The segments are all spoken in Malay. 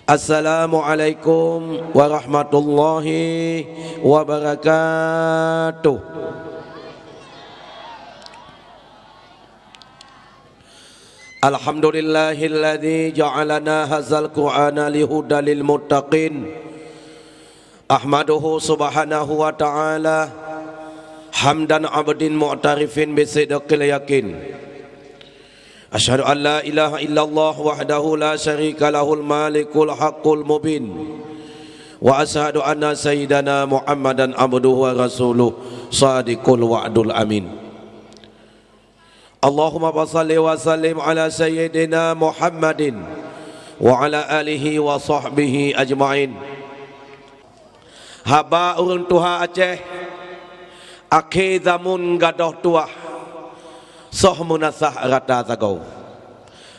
Assalamualaikum warahmatullahi wabarakatuh. Alhamdulillahilladzi ja'alana hadzal qur'ana lihudan lil muttaqin. Ahmaduhu subhanahu wa ta'ala hamdan abdin mu'tarifin bisidqil yakin. Asyhadu an la ilaha illallah wahdahu la syarika lahul malikul haqqul mubin. Wa asyhadu anna sayyidana Muhammadan abduhu wa rasuluh shadiqul wa'dul amin. Allahumma shalli wa sallim ala sayyidina Muhammadin wa ala alihi wa sahbihi ajma'in. Haba urang tuha Aceh akhir zaman gadoh tuah soh munasah rata tagau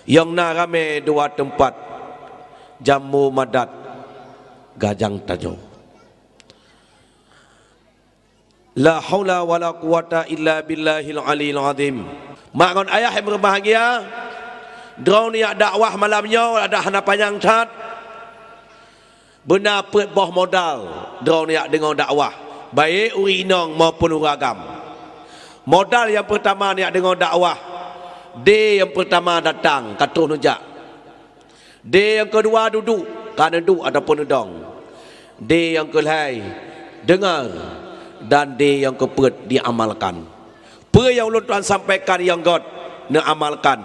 yang narame dua tempat Jammu Madat Gajang Tajau. La haula wala quwata illa billahil aliyil azim. Makon ayah yang berbahagia, drone yang dakwah malamnya ada hana panjang cat. Benar pet boh modal drone yang dengar dakwah, baik uri inong maupun uragam. Modal yang pertama ni dengar dakwah. D yang pertama datang katuh nujak. D yang kedua duduk kan duduk ataupun dudong. D yang kelai dengar, dan D yang keempat diamalkan. Apa yang ulun Tuhan sampaikan yang God nak amalkan.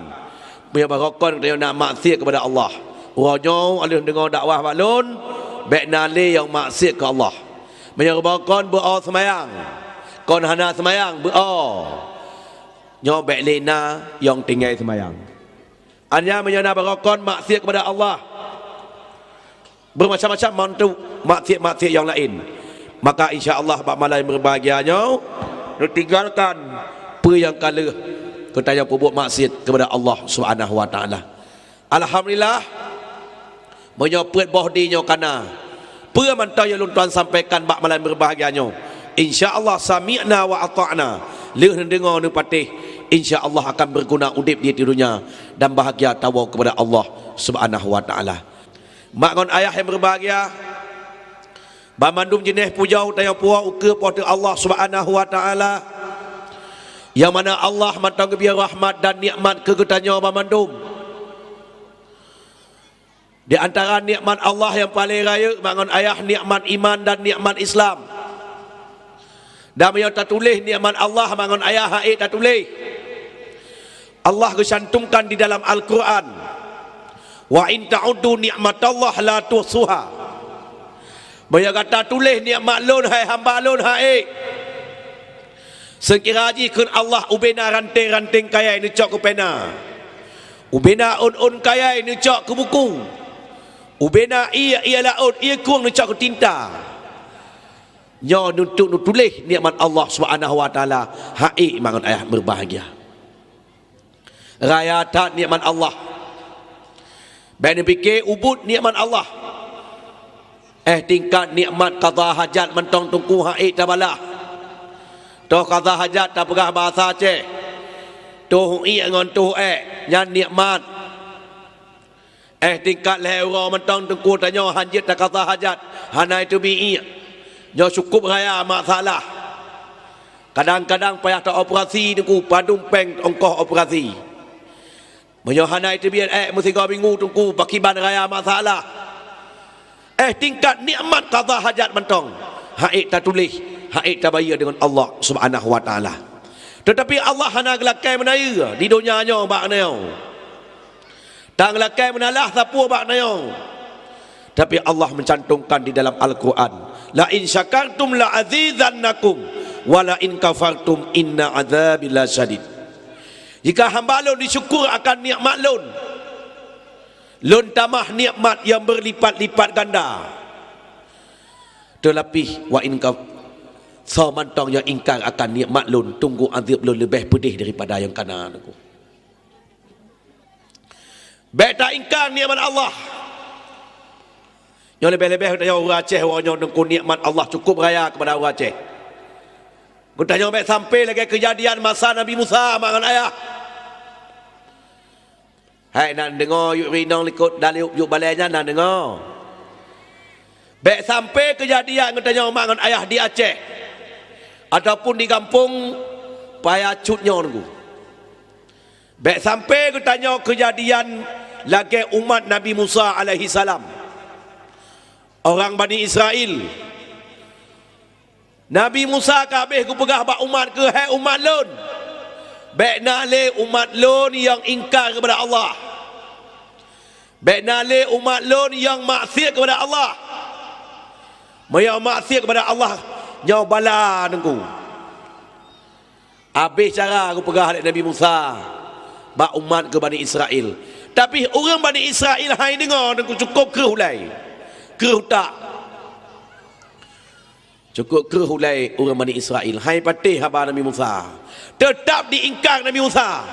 Punya barokon dia nak maksiat kepada Allah. Orangnya alih dengar dakwah balun baik nale yang maksiat ke Allah. Punya barokon berdoa semayang. Kon hana semayang berdoa. Nyo baik lena yang tinggal semayang. Anya menyana barokon maksiat kepada Allah. Bermacam-macam mantu maksiat-maksiat yang lain. Maka insya-Allah bab malam berbahagianya tinggalkan apa yang kalah ketanya perbuat maksiat kepada Allah Subhanahu wa taala. Alhamdulillah menyopet bohdinyo kana. Apa mantau yang Tuhan sampaikan bab malam berbahagianya. InsyaAllah sami'na wa ata'na. Leh dengar ni patih. InsyaAllah akan berguna udip di dunia dan bahagia tawa kepada Allah Subhanahu wa ta'ala. Makon ayah yang berbahagia, bamandum jenis pujau tayang puah uka pada Allah Subhanahu wa ta'ala, yang mana Allah mantang biar rahmat dan nikmat kegetanya bamandum. Di antara nikmat Allah yang paling raya makon ayah nikmat iman dan nikmat Islam. Dan yang tak tulis nikmat Allah mangun ayah haid tak tulis. Allah kesantumkan di dalam Al-Quran. Wa in ta'uddu ni'matallah la tuhsuha. Baya kata tulis nikmat lun hai hamba lun haid. Sekira haji kun Allah ubena ranting-ranting kaya ini cok ke pena. Ubena un-un kaya ini cok ke buku. Ubena ia laut ia kuang ni cok ke tinta. Nyo nutuk nutulis nikmat Allah Subhanahu wa taala haik mangun ayah berbahagia. Raya tak nikmat Allah. Bani fikir ubud nikmat Allah. Tingkat nikmat qada hajat mentong tungku haik tabalah. Toh qada hajat tak pegah bahasa Aceh. Toh i ngon toh nyan nikmat. Tingkat lehura mentong tungku tanya hajat tak qada hajat. Hana itu bi jauh cukup raya masalah. Kadang-kadang payah tak operasi niku padung peng ongkos operasi. Menyohana itu biar mesti 3 minggu tunggu pakiban raya masalah. Tingkat nikmat qada hajat mentong. Haik tak tulis, haik tak bayar dengan Allah Subhanahu wa taala. Tetapi Allah hana gelakai menaya di dunianya bak neo. Tak gelakai menalah sapu bak neo. Tapi Allah mencantumkan di dalam Al-Quran, la in syakartum la azizannakum wa la in kafartum inna azabi lasyadid. Jika hamba lun disyukur akan nikmat lun, lun tamah nikmat yang berlipat-lipat ganda. Tetapi wa in mantong yang ingkar akan nikmat lun, tunggu azab lun lebih pedih daripada yang kana niku. Baik tak ingkar nikmat Allah. Yang lebih-lebih kita orang Aceh orang yang nikmat Allah cukup raya kepada orang Aceh. Kita tanya sampai lagi kejadian masa Nabi Musa mangan ayah. Hai nak dengar yuk rinong likut dari yuk balainya nak dengar. Baik sampai kejadian katanya mak dengan ayah di Aceh ataupun di kampung Payacutnya nunggu. Baik sampai katanya kejadian lagi umat Nabi Musa alaihi salam. Orang Bani Israel. Nabi Musa kabeh ku pegah bak umat ke hai umat lun. Baik nale umat lun yang ingkar kepada Allah. Baik nale umat lun yang maksiat kepada Allah. Maya maksiat kepada Allah nyau bala nengku. Habis cara aku pegah Nabi Musa bak umat ke Bani Israel. Tapi orang Bani Israel hai dengar nengku cukup ke hulai. Ke tak. Cukup ke hulai orang Bani Israel. Hai patih haba Nabi Musa. Tetap diingkar Nabi Musa.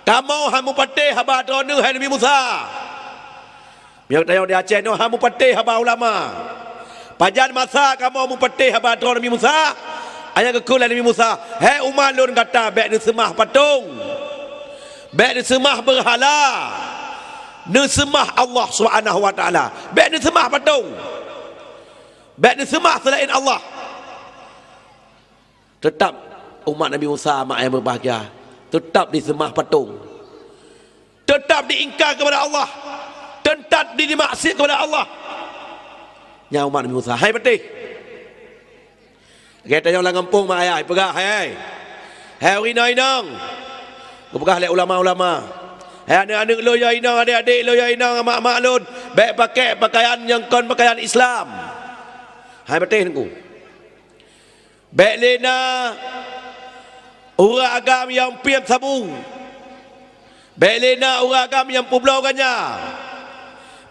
Kamu hamu patih haba drone hai Nabi Musa. Biar tanya di Aceh no hamu patih haba ulama. Pajan masa kamu hamu patih haba drone Nabi Musa. Ayat kekulan Nabi Musa. Hai umat lun kata baik ni semah patung. Baik ni semah berhala. Ni semah Allah Subhanahu wa taala. Baik ni semah patung. Baik ni semah selain Allah. Tetap umat Nabi Musa mak yang berbahagia tetap disembah patung, tetap diingkar kepada Allah, tetap dimaksiat kepada Allah. Nya umat Nabi Musa hai patih. Kita yang lang kampung mak ayah pegah hai. Hai rinang. Ku pegah lek ulama-ulama. Hai anak-anak lo ya inang, adik-adik lo ya inang, mak-mak lun baik pakai pakaian yang kon pakaian Islam. Hai patih nengku. Baik lena orang agam yang piam sabu. Baik lena orang agam yang pulau ganya.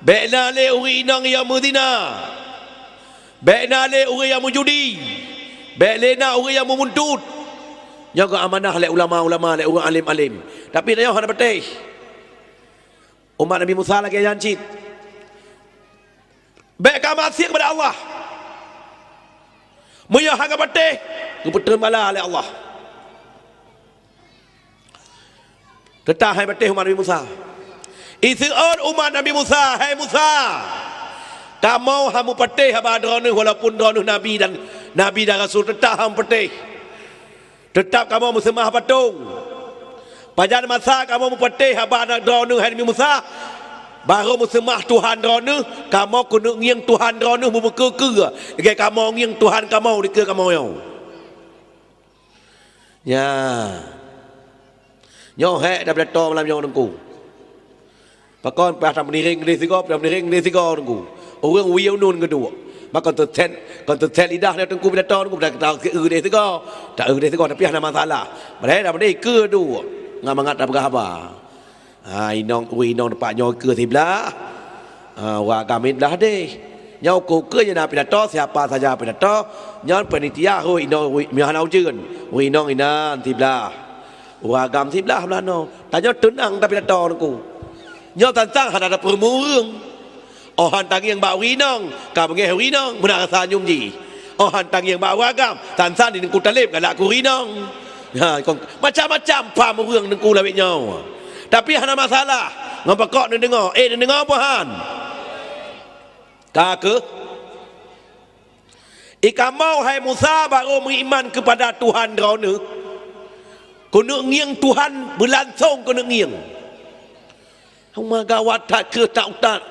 Baik nale uri inang yang merdina. Baik nale uri yang menjudi. Baik lena uri yang memuntut. Jaga amanah lek ulama-ulama, lek orang alim-alim. Tapi tanya hana patih. Umat Nabi Musa lagi jancit. Baik maksiat kepada Allah. Moyo hang patih, keputusan bala oleh Allah. Tetap hai patih umat Nabi Musa. Isiun umat Nabi Musa, hai Musa. Kamu hamu patih haba drone walaupun drone Nabi dan Rasul tetap hamu patih. Tetap kamu muslimah patung. Pajan masa kamu patih haba drone hai Nabi Musa. Baru muslimah Tuhan drone, kamu kena ngiang Tuhan drone membuka ke. Lagi kamu ngiang Tuhan kamu di ke kamu yang. Ya. Nyo hek dah belato malam yang nengku. Pakon pas meniring di sigo, pas meniring di sigo nengku. Orang wiu nun kedua. Maka konten lidah dia nengku belato nengku dah tahu ke di sigo. Tak di sigo tapi ada masalah. Mereka dah beri kedua. Ngam mangat dah berapa. Inong dapat nyok ke sebelah. Wah kami dah deh. Nyok ke je nak pidato siapa saja pidato. Nyok panitia ho inong mihanau jeun. Inong ina sebelah. Wah gam sebelah belano. Tanya tenang tapi pidato ku. Nyok tantang ada permurung. Oh hantang yang bau inong, ka bengeh inong mun rasa nyum ji. Oh hantang yang bau agam, tantang di ku talib galak ku inong. Macam-macam pamurung nengku lawik nyau. Tapi hana masalah. Ngapa kok nak dengar? Nak dengar apa han? Kake? Ikamau hai Musa baru beriman kepada Tuhan drone. Kena ngiang Tuhan berlangsung kena ngiang. Hang gawat tak ke tak utat.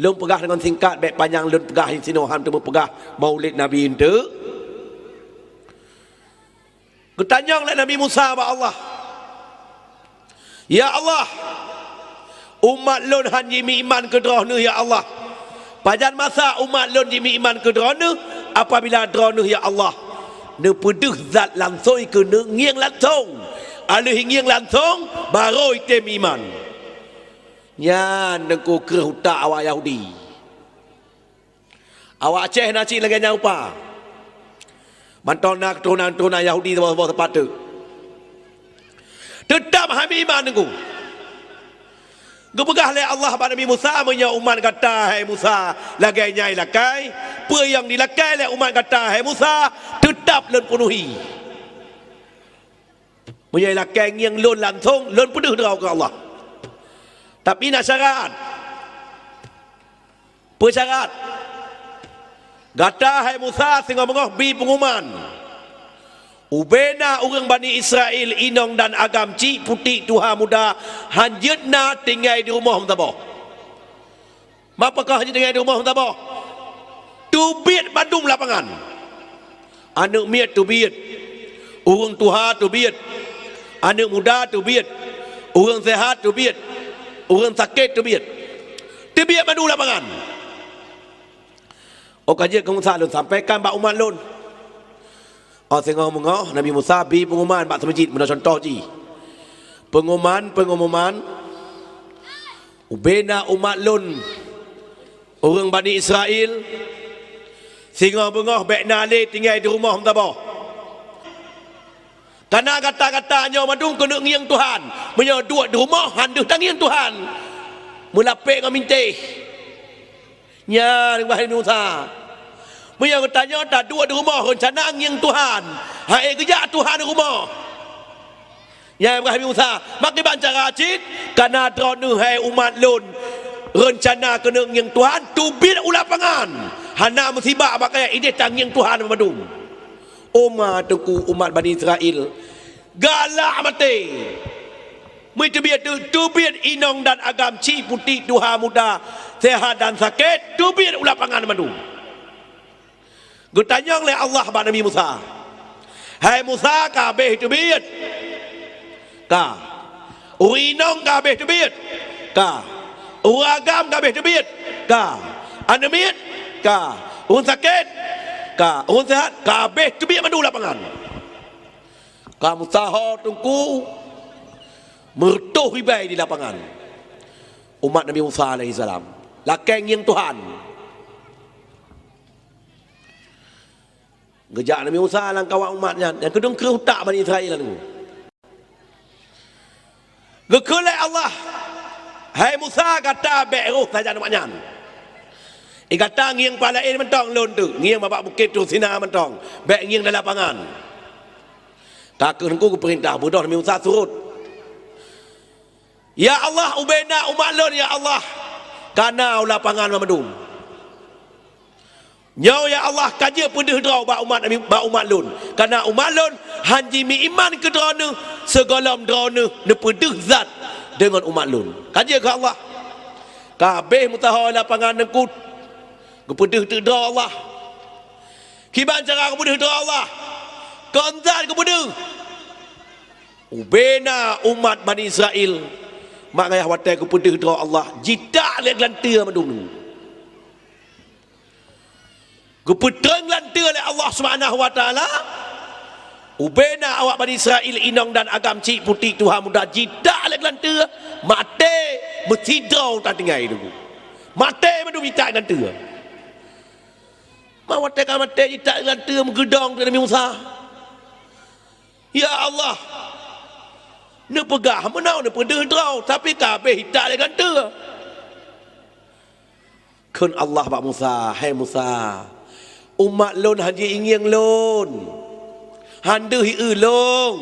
Lung pegah dengan singkat baik panjang lung pegah di sini ham temu pegah Maulid Nabi itu. Ketanyang lah Nabi Musa ba Allah. Ya Allah, umat lun han jimi iman ke drone ya Allah. Pajan masa umat lun jimi iman ke drone apabila drone ya Allah. Ne pedih zat langsung ke ne ngiang langsung. Alih ngiang langsung baru item iman. Nya nengku ke huta awak Yahudi. Awak Aceh nasi lagi nyaupa. Mantau nak turunan Yahudi bawah tempat tu. Tetap kami iman nengku. Gebegah oleh Allah pada Nabi Musa punya umat kata hai Musa lagai nyai lakai. Apa yang dilakai oleh umat kata hai Musa tetap lun penuhi. Punya lakai yang lun langsung lun penuh derau ke Allah. Tapi nak syarat. Persyarat. Gata hai Musa sehingga mengoh bi pengumuman. Ubena orang Bani Israel inong dan agam cik putih Tuhan muda hanjutna tinggal di rumah mentabah. Mapakah hanjut tinggal di rumah mentabah? Tubit Bandung lapangan. Anak miat tubit. Orang tua tubit. Anak muda tubit. Orang sehat tubit. Orang sakit tubit. Tubit Bandung lapangan. Kajian ke Musa lun sampaikan bak umat lun. Sengah mengah Nabi Musa bi pengumuman bak masjid benda contoh ji. Pengumuman ubena umat lun orang Bani Israel sehingga mengah bek nale tinggal di rumah mentabah. Karena kata-katanya madung kena ngiang Tuhan. Menyoduk di rumah handu tangiang Tuhan. Melapik dengan mintih. Nya Nabi Musa. Mereka bertanya tak dua di rumah rencana yang Tuhan. Hai kerja Tuhan di rumah. Ya Nabi Musa, maka baca rajin karena drone hai umat lun rencana kena yang Tuhan tubir ulapangan. Hana musibah pakai ide tang yang Tuhan madum. Umat tuku umat Bani Israel galak mati. Tubir inong dan agam ci putih Tuhan muda sehat dan sakit tubir ulapangan madum. Gutanya oleh Allah kepada Nabi Musa. Hai Musa kabeh tubir. Ka. Urinong kabeh tubir. Ka. Uragam kabeh tubir. Ka. Anemit. Ka. Urun sakit. Ka. Urun sehat. Kabeh tubir madu lapangan. Ka Musa ho tungku mertuh ribai di lapangan. Umat Nabi Musa alaihi salam. Lakeng yang Tuhan. Gejak Nabi Musa lang kawan umatnya yang kedung kerutak Bani Israel tu. Gekulai Allah. Hai Musa kata beruh saja umatnya. Kata ngiang pala air mentong lon tu, ngiang babak bukit tu Sina mentong, bek ngiang dalam lapangan. Takutku perintah bodoh Nabi Musa surut. Ya Allah ubena umat lon ya Allah. Karena lapangan memadum. Nyau ya Allah kaja pedih draw ba umat Nabi ba umat lun. Karena umat lun hanji mi iman ke drone segalam drone ne pedih zat dengan umat lun. Kaja ke Allah. Kabeh mutaha lapangan nekut. Kepedih tu draw Allah. Kiban cara kepedih draw Allah. Konzat kepedih. Ubena umat Bani Israel mak ngayah watai kepedih draw Allah. Jidak lek lantia madung. Gepedeng lantia oleh Allah Subhanahu wa taala. Ubena awak Bani Israel inong dan agam cik putih Tuhan muda jidak lek lantia mate mesti draw tak tinggal dulu. Mate madung jidak lantia. Mak watai kan mate jidak lantia menggedong Nabi Musa. Ya Allah. Ne pegah menau ne pedih draw tapi kabeh jidak lek lantia. Kun Allah Pak Musa, hai Musa. Umat lon haji ingin lon. Handu hi long.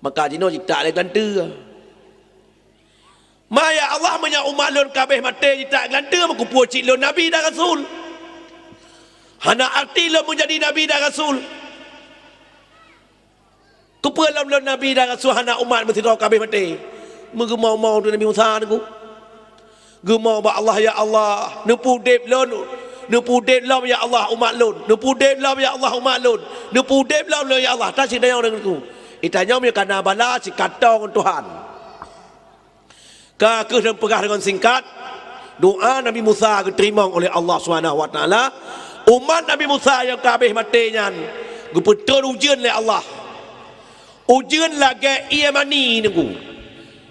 Maka jino jitak lek lantia. Maya Allah menya umat lon kabeh mate jitak lantia maku pucik lon nabi dan rasul. Hana arti lon menjadi nabi dan rasul. Kepelam lon nabi dan rasul hana umat mesti kau kabeh mate. Mengemau-mau tu Nabi Musa tu. Gemau ba Allah ya Allah, nepu dep lon. Nepu dep lom ya Allah umat lun. Nepu dep lom ya Allah umat lun. Nepu dep lom ya Allah. Tak sidayang dengan ku. Itanya mi kana bala si katong Tuhan. Ka ke dan pegah dengan singkat. Doa Nabi Musa diterima oleh Allah Subhanahu wa taala. Umat Nabi Musa yang kabeh matenya gepetul ujian oleh Allah. Ujian lagi Yamani niku.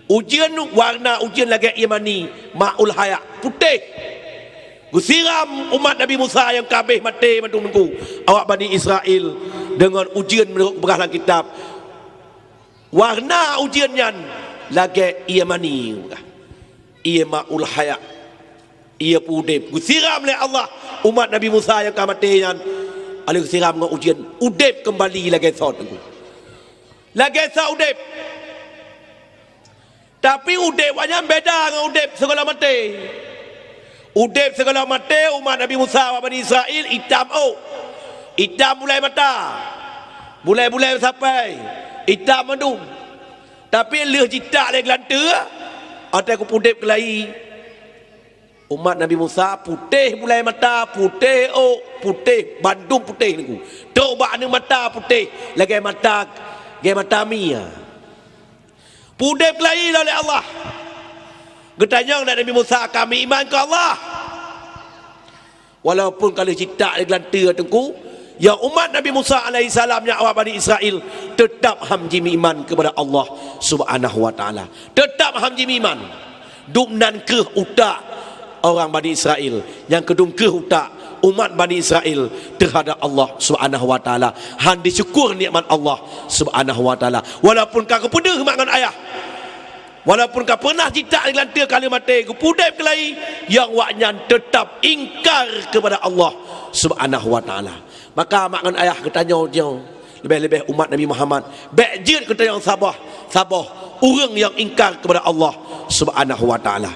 Ujian warna ujian lagi Yamani maul haya putih. Gusiram umat Nabi Musa yang kabeh mati menunggu awak Bani Israel dengan ujian menurut berahlan kitab. Warna ujiannya lagi Yamani. Ia maul haya. Ia pudep. Gusiram oleh Allah umat Nabi Musa yang kabeh mati alih siram dengan ujian udep kembali lagi sot. Lagi sot udep. Tapi udep banyak beda dengan udep segala mati. Udep segala mati umat Nabi Musa wa Bani Israel hitam hitam mulai mata. Mulai sampai hitam mendung. Tapi leh jitak lagi gelanta. Ada aku pudep kelai. Umat Nabi Musa putih mulai mata, putih putih bandung putih niku. Tok bak ni mata putih, lagi mata mia. Pudep kelai oleh Allah. Getanyang Nabi Musa, kami iman ke Allah. Walaupun kalau jitak lagi gelanta tengku, yang umat Nabi Musa alaihi salam yang awak Bani Israel tetap hamji iman kepada Allah Subhanahu wa taala. Tetap hamji iman. Dumnan ke utak orang Bani Israel, yang kedung ke utak umat Bani Israel terhadap Allah Subhanahu wa taala. Han disyukur nikmat Allah Subhanahu wa taala. Walaupun kau pedeh makan ayah. Walaupun kau pernah jitak gelantir kali mati, kau pudai kelai, yang waknya tetap ingkar kepada Allah Subhanahu wa taala. Maka makan ayah ketanya dia lebih-lebih umat Nabi Muhammad bejit kita yang sabah orang yang ingkar kepada Allah Subhanahu wa taala.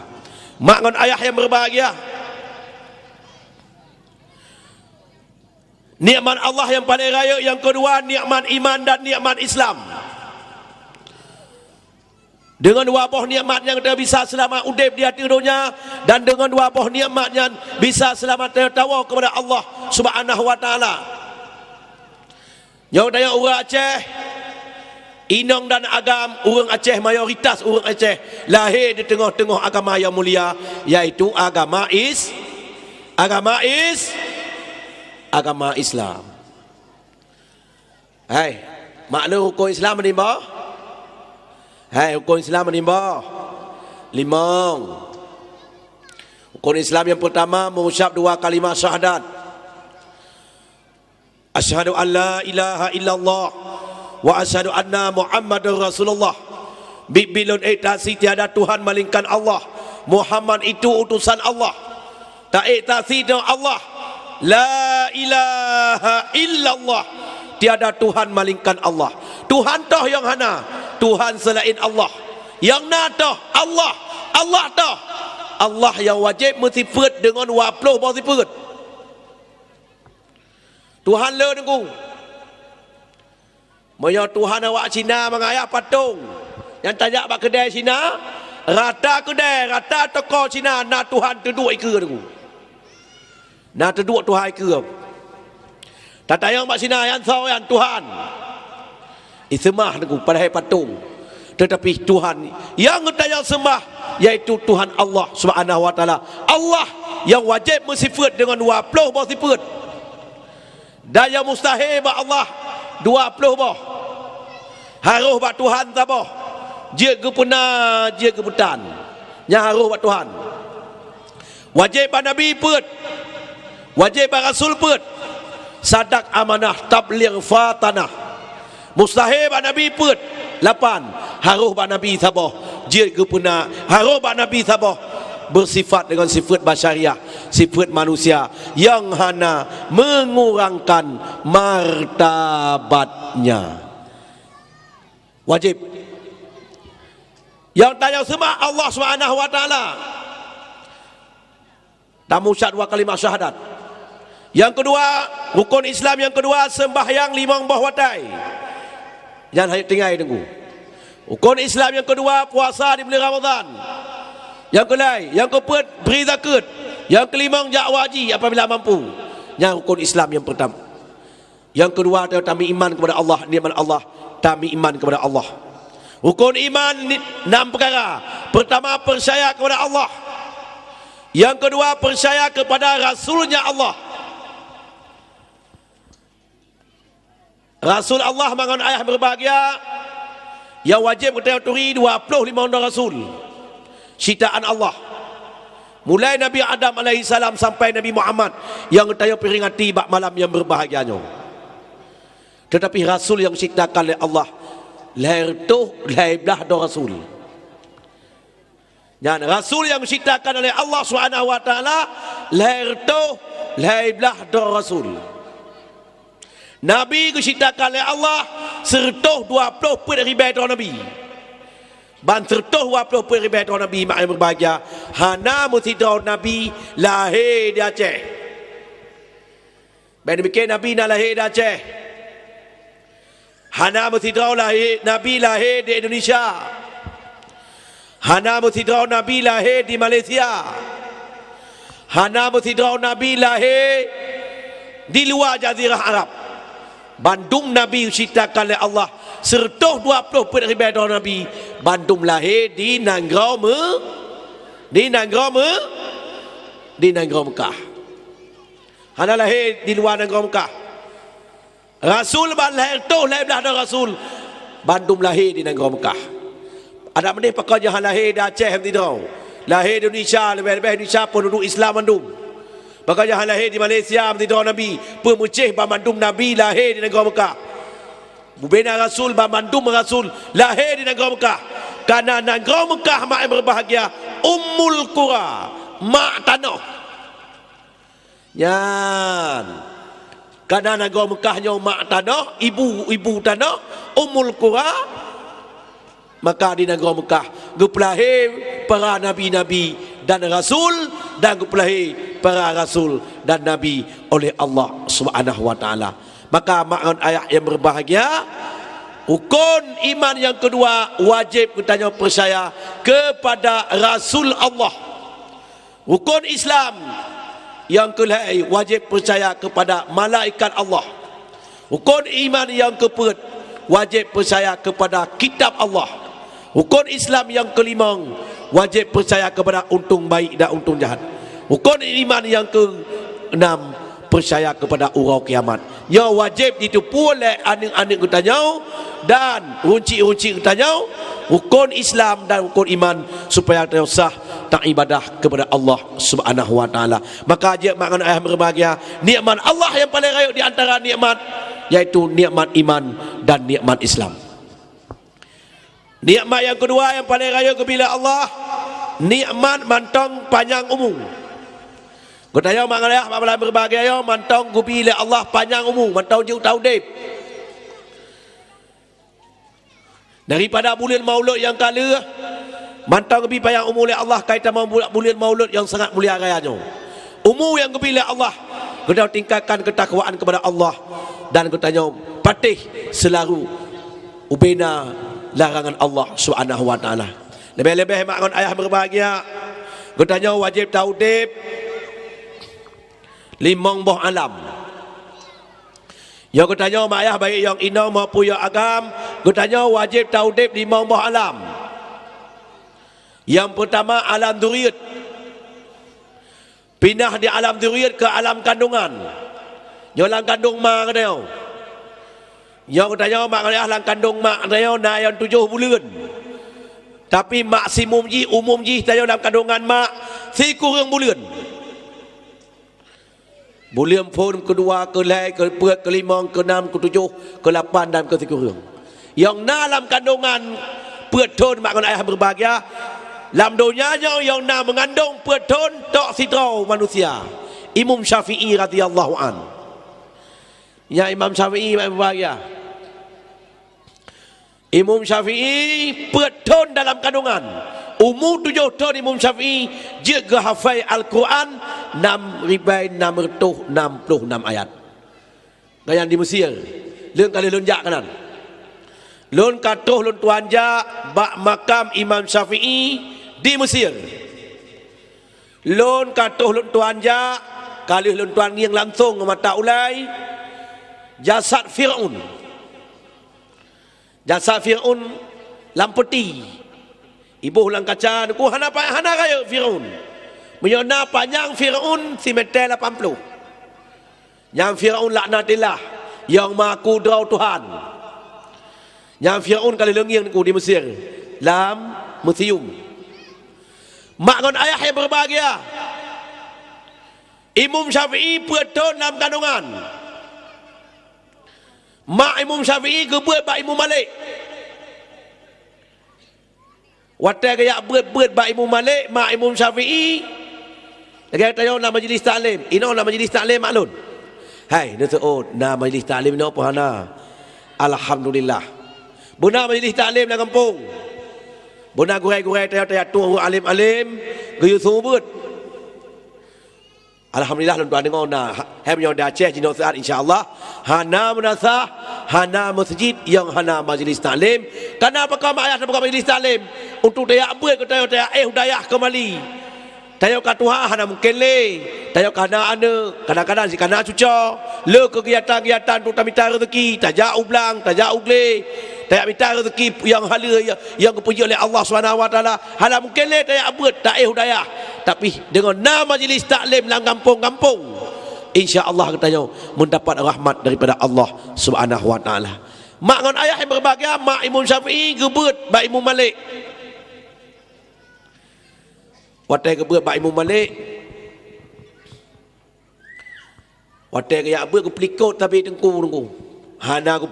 Makan ayah yang berbahagia, nikmat Allah yang paling raya. Yang kedua nikmat iman dan nikmat Islam. Dengan dua buah nikmat yang kita bisa selamat udip di hati dunia, dan dengan dua buah nikmat yang bisa selamat tertawa kepada Allah Subhanahu wa taala. Yang tanya orang Aceh, Inong dan agam orang Aceh, mayoritas orang Aceh lahir di tengah-tengah agama yang mulia, yaitu agama Islam. Hai, maklum hukum Islam menimba? Hai, hukum Islam menimba 5. Hukum Islam yang pertama mengucap 2 kalimat syahadat. Asyhadu an la ilaha illallah wa asyhadu anna Muhammadar Rasulullah. Bilun iktasi tiada Tuhan melainkan Allah. Muhammad itu utusan Allah. Tak iktasi dengan Allah. La ilaha illallah. Tiada Tuhan melainkan Allah. Tuhan toh yang hana, Tuhan selain Allah. Yang na toh Allah. Allah toh Allah yang wajib bersifat dengan 20 bersifat. Tuhan le nunggu. Moyo Tuhan awak Cina mengaya patung. Yang tanya bak kedai Cina, rata kedai, rata toko Cina, na Tuhan terduk ke nunggu. Na terduk Tuhan ke. Tak tayang bak Cina yang saw yang Tuhan. Ismah nunggu pada hai patung. Tetapi Tuhan yang kita sembah yaitu Tuhan Allah Subhanahu wa taala. Allah yang wajib bersifat dengan 20 bersifat. Dan yang mustahil bak Allah 20 bah. Harus bak Tuhan tabah. Dia gepuna, dia gebutan. Yang harus bak Tuhan. Wajib bak Nabi put. Wajib bak Rasul put. Sadak amanah tabligh fatanah. Mustahil bak Nabi put. 8. Harus bak Nabi tabah. Dia gepuna, harus bak Nabi tabah. Bersifat dengan sifat basyariah, sifat manusia yang hana mengurangkan martabatnya. Wajib. Yang tanya sembah Allah Subhanahu wa taala. Tamu syahadat 2 kalimat syahadat. Yang kedua, rukun Islam yang kedua sembahyang 5 bah watai. Jangan hayat tinggal tunggu. Rukun Islam yang kedua puasa di bulan Ramadan. Yang kelai, yang keempat beri zakat. Yang kelima jak haji apabila mampu. Yang rukun Islam yang pertama. Yang kedua adalah kami iman kepada Allah, nikmat Allah, kami iman kepada Allah. Rukun iman 6 perkara. Pertama, percaya kepada Allah. Yang kedua, percaya kepada Rasulnya Allah. Rasul Allah mangan ayah berbahagia. Yang wajib kita turi 25 orang Rasul. Ciptaan Allah. Mulai Nabi Adam alaihissalam sampai Nabi Muhammad yang kita peringati bak malam yang berbahagianya. Tetapi Rasul yang ciptakan oleh Allah, lahir tu lahir belah do Rasul. Dan Rasul yang ciptakan oleh Allah Subhanahu wa taala, lahir tu lahir belah do Rasul. Nabi diciptakan oleh Allah serta 20 ribu Nabi. ban sertuh waploh peribadi Nabi mak yang berbahagia hana musidrah Nabi lahir di Aceh. Ben demikian Nabi nak lahir di Aceh. Hana musidrah Nabi lahir di Indonesia. Hana musidrah Nabi lahir di Malaysia. Hana musidrah Nabi lahir di luar Jazirah Arab. Bandung Nabi ceritakan oleh Allah sertuh 20 peribadi Nabi. Bandung lahir di Nangrau Mekah. Hana lahir di luar Nangrau Mekah. Rasul lahir belah Rasul. Bandung lahir di Nangrau Mekah. Ada meneh pakai jahan lahir di Aceh tidak. Lahir di Indonesia, lebih-lebih Indonesia pun duduk Islam Bandung. Pakai jahan lahir di Malaysia tidak Nabi. Pemucih Bandung Nabi lahir di Nangrau Mekah. Bubena Rasul Bandung Rasul lahir di Nangrau Mekah. Karena Nangrau Mekah mak yang berbahagia Ummul Qura, mak tanah. Yan. Karena Nangrau Mekahnya mak tanah, ibu tanah, Ummul Qura. Maka di Nangrau Mekah gupelahir para nabi-nabi dan rasul, dan gupelahir para rasul dan nabi oleh Allah Subhanahu wa taala. Maka makna ayat yang berbahagia, rukun iman yang kedua wajib kita percaya kepada Rasul Allah. Rukun Islam yang kedua wajib percaya kepada malaikat Allah. Rukun iman yang keempat wajib percaya kepada kitab Allah. Rukun Islam yang kelima wajib percaya kepada untung baik dan untung jahat. Rukun iman yang keenam percaya kepada urau kiamat. Ya wajib ditipu oleh aning-aning ketanya dan runci-runci ketanya rukun Islam dan rukun iman supaya kita sah tak ibadah kepada Allah Subhanahu wa taala. Maka ajak makna ayat berbahagia, nikmat Allah yang paling raya di antara nikmat yaitu nikmat iman dan nikmat Islam. Nikmat yang kedua yang paling raya kepada Allah, nikmat mantong panjang umur. Kutanya maknanya apabila berbahagia mantong gubile Allah panjang umur, mantong jauh taudib. Daripada bulan Maulud yang kala, mantong lebih panjang umur oleh Allah kaitan bulan Maulud yang sangat mulia rayanya. Umur yang gubile Allah, kita tingkatkan ketakwaan kepada Allah dan kutanya patih selalu ubena larangan Allah Subhanahu wa taala. Lebih-lebih makna ayah berbahagia, kutanya wajib taudib limang boh alam. Yang kutanya mak ayah baik yang ina maupun yang agam, kutanya wajib taudib limang boh alam. Yang pertama alam dzurriyyat. Pindah di alam dzurriyyat ke alam kandungan. Alam kandung mak katanya. Yang kutanya mak ayah alam kandung mak katanya na yang 7 bulan. Tapi maksimum umum tanya dalam kandungan mak si kurang bulan. Bulan pun kedua, kelai, keempat, kelima, keenam, ketujuh, ke-8 dan ke-9. Yang dalam kandungan petun makna ayah berbahagia. Dalam dunianya yang nak mengandung petun tak sidrau manusia. Imam Syafi'i radhiyallahu an. Ya Imam Syafi'i berbahagia. Imam Syafi'i petun dalam kandungan. Umur 7 tahun Imam Syafi'i jaga hafal Al-Quran 6,666 ayat. Gaya di Mesir. Lun kali lunjak kanan. Lun katuh lun tuanja bak makam Imam Syafi'i di Mesir. Lun katuh lun tuanja kali lun tuan yang langsung mata ulai jasad Fir'aun. Jasad Fir'aun lampeti. Ibu ulang kaca ku hana kaya Firaun. Menyona panjang Firaun 1 meter 80. Yang Firaun laknatillah, yang maha kudrah Tuhan. Yang Firaun kali lengiang ku di Mesir, dalam museum. Makna ayah yang berbahagia. Imam Syafi'i petun dalam kandungan. Mak Imam Syafi'i kebuat bak Imam Malik. Watai kaya berat bak Imam Malik, mak Imam Syafi'i. Dia kata nak majlis taklim. Ino nak majlis taklim maklun. Hai, dia tu nak majlis taklim ni apa hana? Alhamdulillah. Benar majlis taklim dalam kampung. Bona gurai-gurai tayar tu alim-alim geyu subut. Alhamdulillah tuan dengar na hai menyo da Aceh Jino Saat insya-Allah hana munasah hana masjid yang hana majlis taklim. Kenapa kau ayah bukan majlis taklim? Untuk daya buat ke daya hudayah kembali. Tayo ka Tuhan hana mungkin le. Tayo kana ana kadang-kadang si kana cuca. Le kegiatan-kegiatan untuk minta rezeki, tajak ublang, tajak ugle. Tayak minta rezeki yang hala yang dipuji oleh Allah Subhanahu Wa Taala. Hala mungkin le tayak buat tak hudayah. Tapi dengan nama majlis taklim dalam kampung-kampung, insya-Allah katanya mendapat rahmat daripada Allah Subhanahu Wa Taala. Mak dengan ayah yang berbahagia, mak Imam Syafi'i gebut bak Imam Malik. Watai gebut bak Imam Malik. Watai ke yak gebut ke pelikut tapi tengku. Hana ku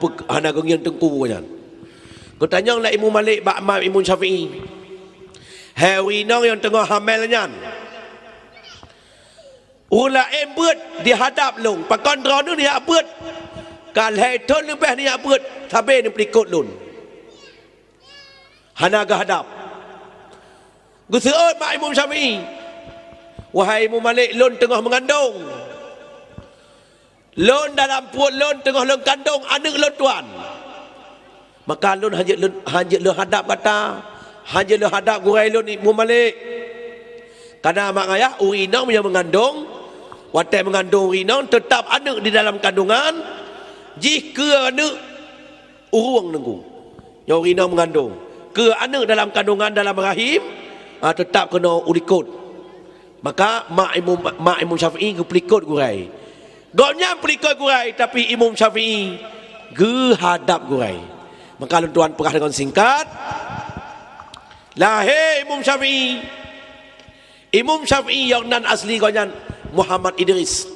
ngian tengku kan. Ku tanya lah Imam Malik bak Imam Syafi'i. Hari nong yang tengah hamilnya. Ula embut dihadap long. Pakon drone ni abut. Kal hai ton lebih ni abut. Tabe ni pelikut lun. Hana ke hadap. Guseut mak Imam Syafi'i. Wahai Imam Malik, lun tengah mengandung. Lun dalam perut lun tengah lun kandung anak lun tuan. Maka lun hajat lun hadap kata. Hanya le hadap gurai lun Imam Malik. Karena mak ayah urinang yang mengandung, watai mengandung urinang tetap anak di dalam kandungan. Jika anak urung nunggu, yang urinang mengandung, ke anak dalam kandungan dalam rahim, tetap kena ulikut. Maka mak Imam Syafi'i ke pelikut gurai. Goknya pelikut gurai, tapi Imam Syafi'i ke hadap gurai. Maka tuan perah dengan singkat. Lahir Imam Syafi'i. Imam Syafi'i yang nan asli goknya Muhammad Idris.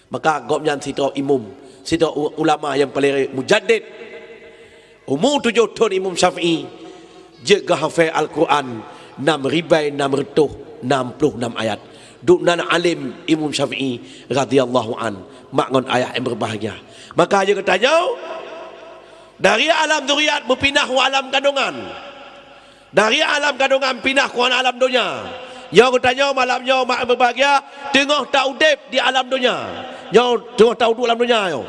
Maka goknya situ imam, situ ulama yang paling mujaddid. Umur 7 tahun Imam Syafi'i jaga hafal Al-Quran 6,666 ayat. Duk nan alim Imam Syafi'i radhiyallahu an, mak ngon ayah yang berbahagia. Maka dia katanya dari alam zuriat berpindah ke alam kandungan. Dari alam kandungan pindah ke alam dunia. Yang katanya malamnya mak berbahagia tengah tak udip di alam dunia. Yang tengah tak udip alam dunia yo.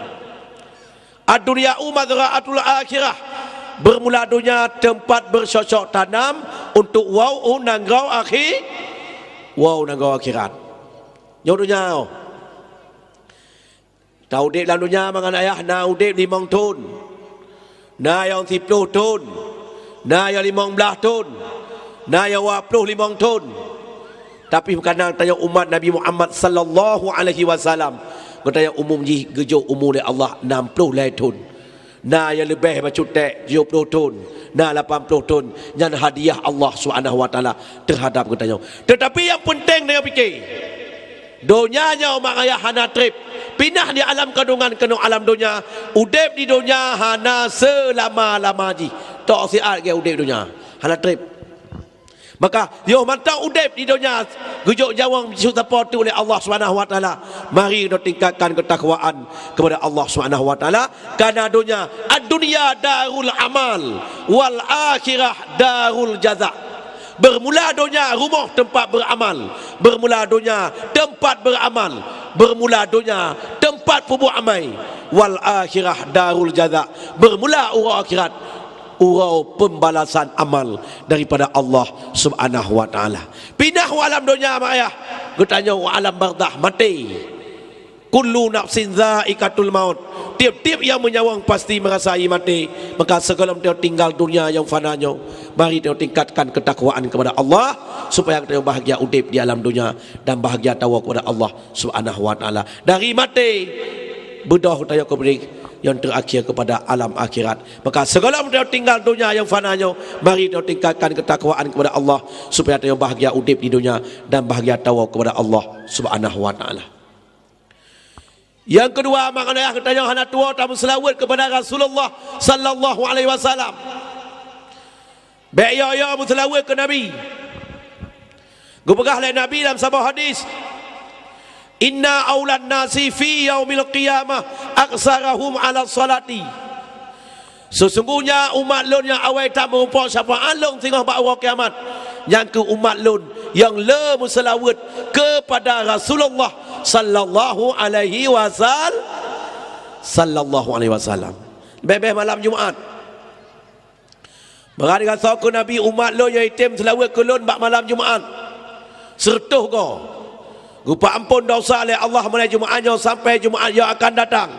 Ad-dunya mazra'atul akhirah. Bermula dunia tempat bercocok tanam untuk nanggau akhir. Nanggau akhirat. Yang dunia yo. Tak udip dalam dunia mangan ayah na udip 5 tahun. Na yang 10 tahun. Na yang 15 tahun. Na yang 25 tahun. Tapi bukan tanya umat Nabi Muhammad sallallahu alaihi wasallam. Kata umum ji gejo umur oleh Allah 60 tahun. Na yang lebih macam tak 70 tahun. Na 80 tahun. Yang hadiah Allah Subhanahu wa taala terhadap katanya. Tetapi yang penting dia fikir. Donyanya umat ayah hana trip. Pindah di alam kandungan kena alam dunia. Udip di dunia hana selama-lama ji. Tak siat ke udip dunia. Hana trip. Maka yo mantau udip di dunia gujuk jawang support oleh Allah Subhanahu wa taala. Mari kita tingkatkan ketakwaan kepada Allah Subhanahu wa taala karena dunia ad-dunya darul amal wal akhirah darul jaza. Bermula dunia rumah tempat beramal. Bermula dunia tempat beramal. Bermula dunia tempat perbuat amal. Wal akhirah darul jaza. Bermula urau akhirat, urau pembalasan amal daripada Allah Subhanahu wa taala. Pindah ke alam dunia mak ayah. Bertanya alam barzakh mati. Kullu nafsin zaikatul maut. Tiap-tiap yang menyawang pasti merasai mati. Maka segala dia tinggal dunia yang fananya. Mari kita tingkatkan ketakwaan kepada Allah supaya kita bahagia udip di alam dunia dan bahagia tawa kepada Allah Subhanahu wa taala. Dari mati bedah tanya kepada yang terakhir kepada alam akhirat. Maka segala dia tinggal dunia yang fananya, mari kita tingkatkan ketakwaan kepada Allah supaya kita bahagia udip di dunia dan bahagia tawa kepada Allah Subhanahu wa taala. Yang kedua, maknanya katanya hana tua tak selawat kepada Rasulullah sallallahu alaihi wasallam. Baik ya selawat ke Nabi. Gubegah oleh Nabi dalam sebuah hadis. Inna aulan nasi fi yaumil qiyamah aksarahum ala salati. Sesungguhnya umat lun yang awal tak merupakan syafaat long tengah bak orang kiamat. Yang ke umat lun yang le musalawat kepada Rasulullah sallallahu alaihi wasallam. Bebeh malam Jumaat. Berani kata ke Nabi umat lun yang itim selawat ke lun bak malam Jumaat. Sertuh ko. Rupa ampun dosa oleh Allah mulai Jumaatnya sampai Jumaat yang akan datang.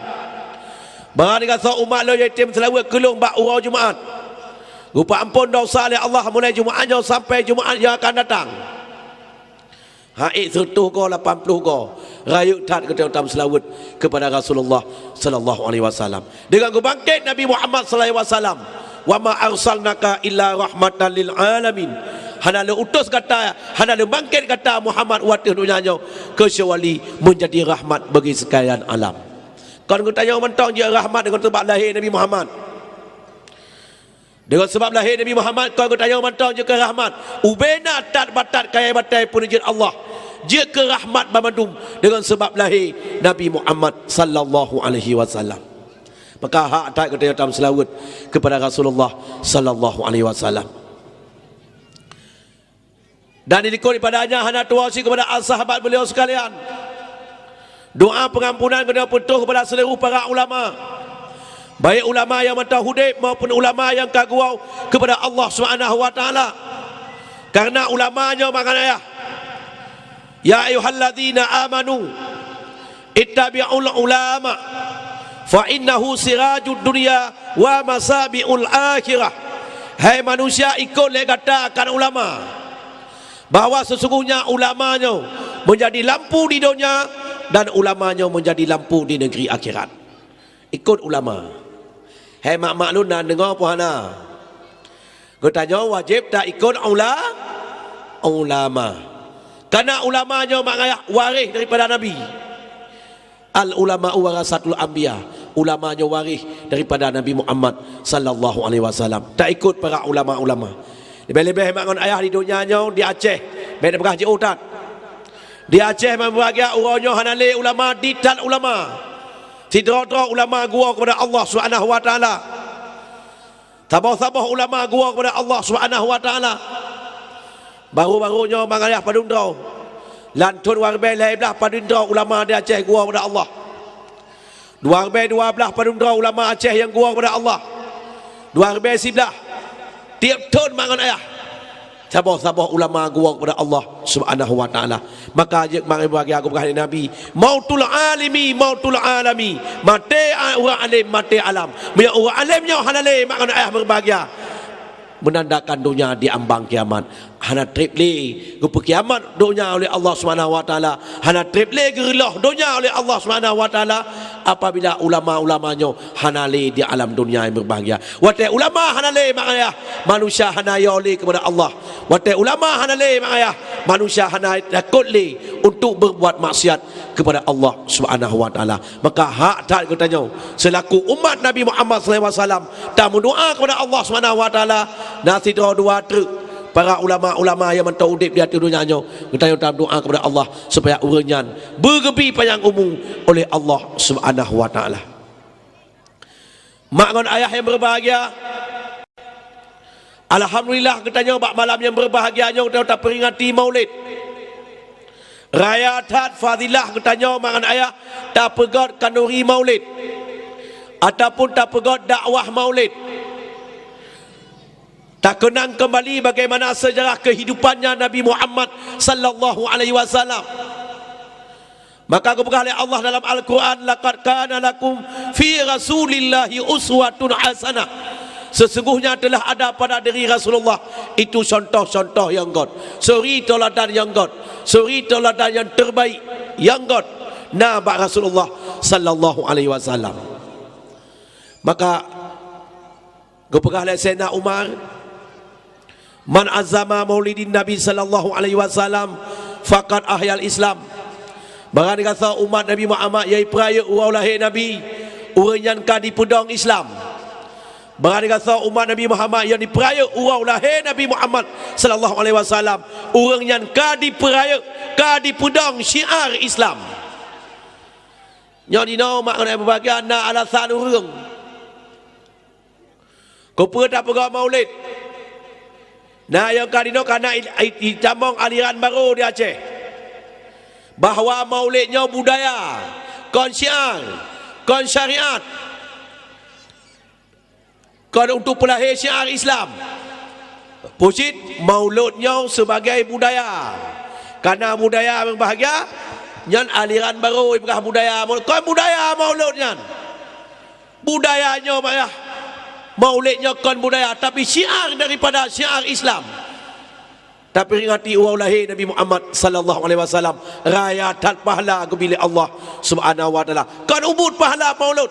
Berani kata umat lo yatim selawat kelung bak urau Jumaat. Rupa ampun dosa oleh Allah mulai Jumaatnya sampai Jumaat yang akan datang. Haik 100 ko 80 ko rayuk tat kita utam selawat kepada Rasulullah sallallahu alaihi wasallam. Dengan kebangkit Nabi Muhammad sallallahu alaihi wasallam, wa ma arsalnaka illa rahmatan lil alamin. Hana le utus kata, hana le bangkit kata Muhammad watih dunia kecuali menjadi rahmat bagi sekalian alam. Kalau kita tanya mentang dia rahmat dengan sebab lahir Nabi Muhammad. Dengan sebab lahir Nabi Muhammad, kalau kita tanya mentang dia ke rahmat. Ubena tat batat kaya batai punjit Allah. Dia ke rahmat bamadum dengan sebab lahir Nabi Muhammad sallallahu alaihi wasallam. Maka hak tat kita dalam selawat kepada Rasulullah sallallahu alaihi wasallam. Dan diikut padanya hana tuasi kepada sahabat beliau sekalian. Doa pengampunan kena putuh kepada seluruh para ulama. Baik ulama yang mentahudib maupun ulama yang kagau kepada Allah Subhanahu wa taala. Karena ulamanya maknanya ya ayyuhalladzina amanu ittabi'ul ulama fa innahu sirajud dunya wa masabiul akhirah. Hai manusia, ikut le katakan ulama. Bahawa sesungguhnya ulamanya menjadi lampu di dunia dan ulamanya menjadi lampu di negeri akhirat. Ikut ulama. Hai mak lun dan dengar puhana. Kau tanya wajib tak ikut ulama. Karena ulamanya maknanya waris daripada Nabi. Al ulama warasatul anbiya. Ulamanya waris daripada Nabi Muhammad sallallahu alaihi wasallam. Tak ikut para ulama-ulama. Lebih-lebih makon ayah di dunianya di Aceh, beda berkah je utat. Di Aceh membahagia urangnya hanale ulama dital ulama. Tidra-dra ulama gua kepada Allah Subhanahu wa taala. Tabah-tabah ulama gua kepada Allah Subhanahu wa taala. Baru-barunya mangayah padundra. Lantun warbe lai belah padundra ulama di Aceh gua kepada Allah. Warbe 12 padundra ulama Aceh yang gua kepada Allah. Warbe sebelah tiap tahun mangan ayah sabah-sabah ulama gua kepada Allah Subhanahu wa taala. Maka ajak mari bagi aku berkah Nabi, mautul alimi mautul alami, mati orang alim mati alam. Bila orang alimnya halale makan ayah berbahagia, menandakan dunia di ambang kiamat. Hana triple ke kiamat dunia oleh Allah Subhanahu wa taala. Hana triple gerilah dunia oleh Allah Subhanahu wa taala apabila ulama-ulamanya hanale di alam dunia yang berbahagia. Watai ulama hanale maknanya manusia hana yole kepada Allah. Watai ulama hanale maknanya manusia hana takut le untuk berbuat maksiat kepada Allah Subhanahu wa taala. Maka hak tak katanya selaku umat Nabi Muhammad sallallahu alaihi wasallam tak mendoa kepada Allah Subhanahu wa taala nasi dua truk para ulama-ulama yang mentauhid di hati dunianya kita dalam doa kepada Allah supaya urangnya bergebi panjang umur oleh Allah Subhanahu wa taala. Mak dan ayah yang berbahagia, alhamdulillah katanya bak malam yang berbahagianya kita peringati Maulid. Raya tat fadilah katanya mak dan ayah tak pegot kanuri Maulid ataupun tak pegot dakwah Maulid. Tak kenang kembali bagaimana sejarah kehidupannya Nabi Muhammad sallallahu alaihi wasallam. Maka keberkah oleh Allah dalam Al-Quran, laqad kana lakum fi rasulillahi uswatun hasanah. Sesungguhnya telah ada pada diri Rasulullah itu contoh-contoh yang god, suri teladan yang god, suri teladan yang terbaik yang god Nabi Rasulullah sallallahu alaihi wasallam. Maka keberkah oleh Sayyidina Umar, man azama maulidin Nabi sallallahu alaihi wasallam faqad ahyal Islam. Barang kata umat Nabi Muhammad yang peraya urau lahir Nabi, urang yang kadi pedang Islam. Barang kata umat Nabi Muhammad yang diperaya urau lahir Nabi Muhammad sallallahu alaihi wasallam, urang yang kadi peraya kadi pedang syiar Islam. Nya dino mak kena berbahagia na alasan urang. Kau tak pegang maulid. Nah, yang kadino karena ditambang aliran baru di Aceh. Bahawa maulidnya budaya, kon syiar, kon syariat. Kon untuk pelahir syiar Islam. Pusit mauludnya sebagai budaya. Karena budaya yang bahagia, nyan aliran baru ibah budaya. Kon budaya mauludnya. Budayanya bayah. Maulidnya kon budaya, tapi syiar daripada syiar Islam. Tapi ingati urau lahir Nabi Muhammad sallallahu alaihi wasallam, rayatan pahala kebilik Allah Subhanahu wa taala. Kon ubud pahala maulud.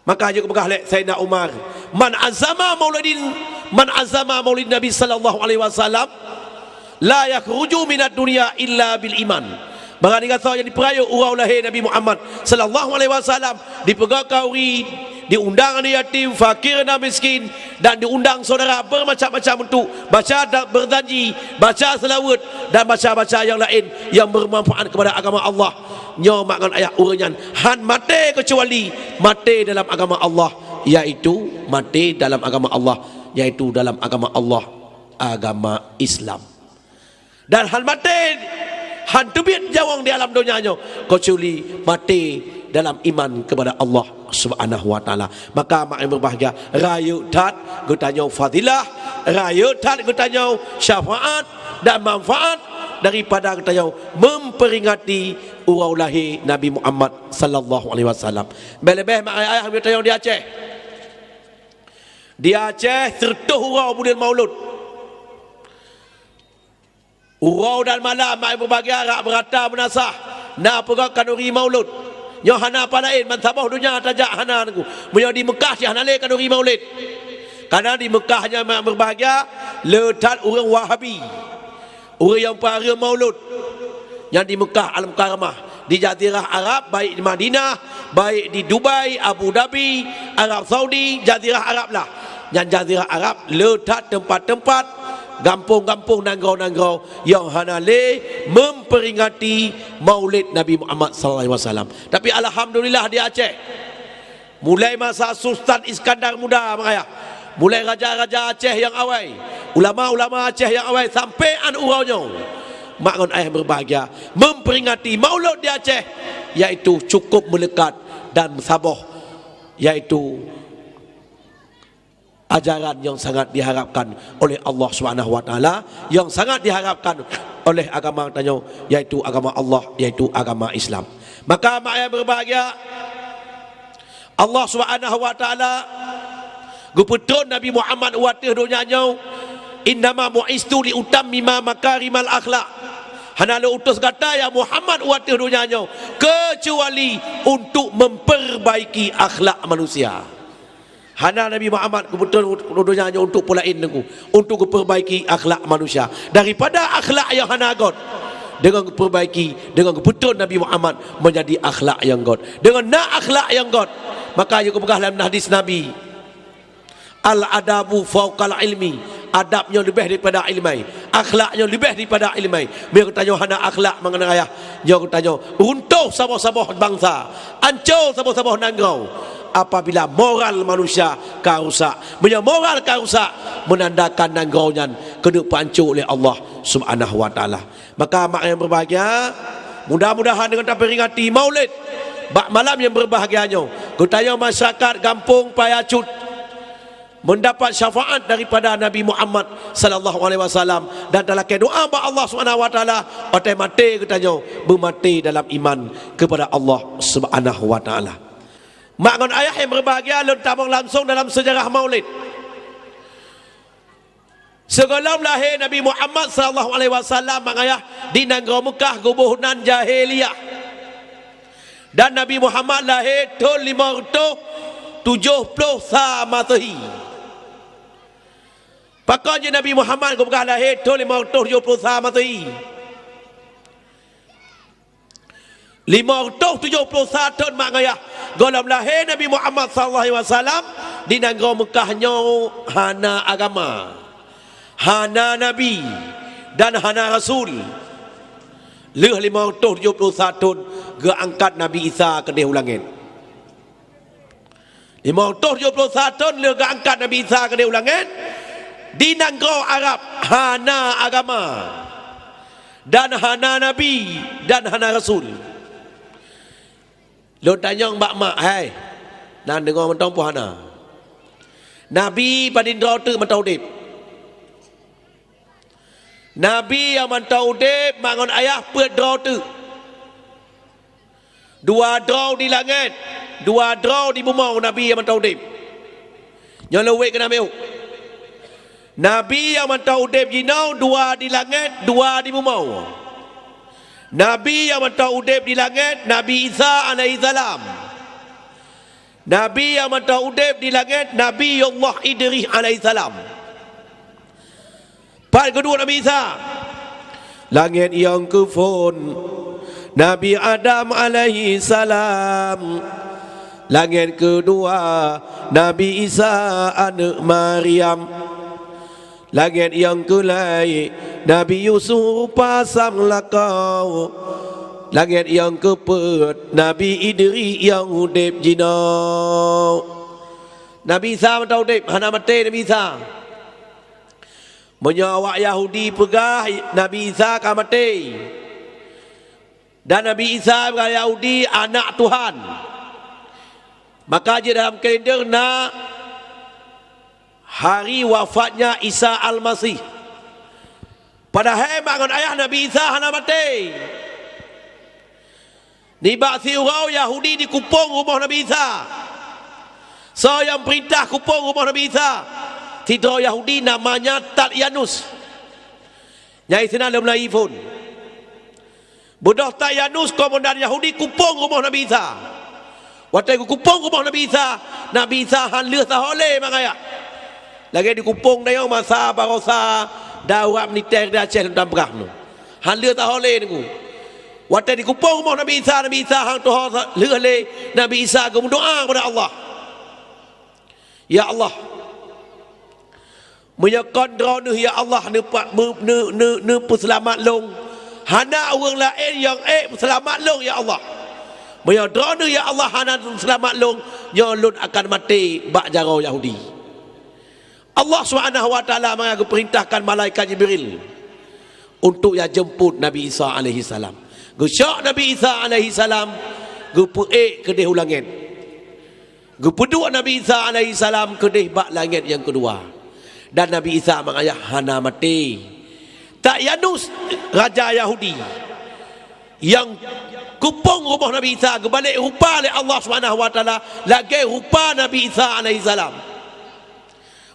Maka juga begah lek Sayyidina Umar, man azama maulid Nabi sallallahu alaihi wasallam la yakhruju minad dunya illa bil iman. Barang ni kata yang diperayuk urau lahir Nabi Muhammad sallallahu alaihi wasallam, dipegang kauri, diundang anak yatim, fakir dan miskin, dan diundang saudara bermacam-macam bentuk, baca berjanji, baca selawat dan baca-baca yang lain yang bermanfaat kepada agama Allah. Nyo makan ayah uranyan han mati kecuali mati dalam agama Allah, iaitu mati dalam agama Allah, iaitu dalam agama Allah, agama Islam. Dan han mati han tebit jawang di alam dunianya kecuali mati dalam iman kepada Allah Subhanahu wa taala. Maka mak yang berbahagia, rayu tat gutanya fadilah, rayu tat gutanya syafaat dan manfaat daripada gutanya memperingati urau lahir Nabi Muhammad sallallahu alaihi wasallam. Lebih mak ayah gutanya di Aceh. Di Aceh tertuh urau budil maulud. Urau dan malam mak yang berbahagia rak berata benasah nak pegang kanuri maulud. Yo hana apa lain man sabah dunia tajak hana aku. Munyo di Mekah si hana le kanuri maulid. Karena di Mekahnya mak berbahagia letak orang Wahabi. Orang yang para maulud. Yang di Mekah Al-Mukarramah, di Jazirah Arab, baik di Madinah, baik di Dubai, Abu Dhabi, Arab Saudi, Jazirah Arab lah. Yang Jazirah Arab letak tempat-tempat gampung-gampung nanggau-nanggau yang hanale memperingati maulid Nabi Muhammad sallallahu alaihi wasallam. Tapi alhamdulillah di Aceh, mulai masa Sultan Iskandar Muda makaya, mulai raja-raja Aceh yang awal, ulama-ulama Aceh yang awal sampai an uraunya, mak ngon ayah berbahagia memperingati maulud di Aceh, iaitu cukup melekat dan sabar, iaitu ajaran yang sangat diharapkan oleh Allah Subhanahu wa taala, yang sangat diharapkan oleh agama tanya, yaitu agama Allah, yaitu agama Islam. Maka mak yang berbahagia, Allah Subhanahu wa taala guputun Nabi Muhammad watih donyanya, innama mu'istu li utammima makarimal akhlak. Hana lo utus kata ya Muhammad watih donyanya kecuali untuk memperbaiki akhlak manusia. Hana Nabi Muhammad kebetulan hanya untuk pulain aku, untuk memperbaiki akhlak manusia daripada akhlak yang hana god. Dengan memperbaiki, dengan kebetulan Nabi Muhammad menjadi akhlak yang god, dengan nak akhlak yang god. Maka juga begah dalam hadis Nabi, al adabu fauqal ilmi, adabnya lebih daripada ilmai, akhlaknya lebih daripada ilmai. Mereka tanya hana akhlak mengenai ayah, dia tanya runtuh sabah-sabah bangsa, ancur sabah-sabah nanggau. Apabila moral manusia karusak, punya moral karusak, menandakan nanggaunya kena pancuk oleh Allah Subhanahu wa taala. Maka mak yang berbahagia, mudah-mudahan dengan peringati maulid bak malam yang berbahagianya, kutanya masyarakat kampung Payacut mendapat syafaat daripada Nabi Muhammad sallallahu alaihi wasallam, dan dalam doa bak Allah Subhanahu wa taala otai mati kutanya bermati dalam iman kepada Allah Subhanahu wa taala. Mak ngon ayah yang berbahagia lentabang langsung dalam sejarah maulid. Sebelum lahir Nabi Muhammad sallallahu alaihi wasallam, mak ayah di negara Mekah gubuhunan jahiliyah. Dan Nabi Muhammad lahir tahun 570 Masehi. Pakanya Nabi Muhammad gubuh lahir tahun 570 Masehi. 571 tahun mak ayah golom lahir Nabi Muhammad sallallahu alaihi wasallam di negara Mekahnya hana agama, hana nabi dan hana rasul. Leh 571 tahun ge angkat Nabi Isa ke di langit. 571 tahun dia angkat Nabi Isa ke dia langit di negara Arab hana agama dan hana Nabi dan hana Rasul. Lo tanya mbak mak, hai nan dengar mentong pun hana Nabi padin draw tu mentau dip Nabi yang mentau dip mangon ayah pet draw tu 2 draw di langit 2 draw di bumau Nabi yang mentau dip nyolo wek kena meu Nabi yang mentau dip jinau 2 di langit 2 di bumau. Nabi yang mentau udip di langit Nabi Isa alaihi salam. Nabi yang mentau udip di langit Nabi Allah Idris alaihi salam. Part kedua Nabi Isa. Langit yang kufun Nabi Adam alaihi salam. Langit kedua Nabi Isa anak Maryam. Langit yang kelai Nabi Yusuf pasang lakau. Langit yang kepet Nabi Idris yang udip jinau. Nabi Isa mentau udip hana mati Nabi Isa. Menyawak Yahudi pegah Nabi Isa kan mati. Dan Nabi Isa berkata Yahudi anak Tuhan. Maka je dalam kalender nak hari wafatnya Isa Al-Masih. Padahal bangun ayah Nabi Isa hana mati. Nibak si urau Yahudi di kupung rumah Nabi Isa. So yang perintah kupung rumah Nabi Isa Tidro Yahudi namanya Tatyanus. Nyai sina dalam Melayu pun Budak Tatyanus komandan Yahudi kupung rumah Nabi Isa. Waktu kupung rumah Nabi Isa han leh sahole mangaya. Lagi di kupung dia masa barosa dawab militer dia Aceh dalam berah tu. Han leh sahole niku. Waktu di kupung rumah Nabi Isa hang tu leh le Nabi Isa ke berdoa kepada Allah. Ya Allah, menyakon drone ya Allah ne selamat long. Hana orang lain yang selamat long ya Allah. Menyakon drone ya Allah hana selamat long nyolun akan mati bak jarau Yahudi. Allah Subhanahu wa taala mengaku perintahkan malaikat Jibril untuk ya jemput Nabi Isa alaihi salam. Gesyak Nabi Isa alaihi salam gepuek ke deh langit. Gepeduk Nabi Isa alaihi salam ke deh bak langit yang kedua. Dan Nabi Isa mengayah hana mati. Tatyanus raja Yahudi yang kupung rumah Nabi Isa kebalik rupa oleh Allah Subhanahu wa taala lagi rupa Nabi Isa alaihi salam.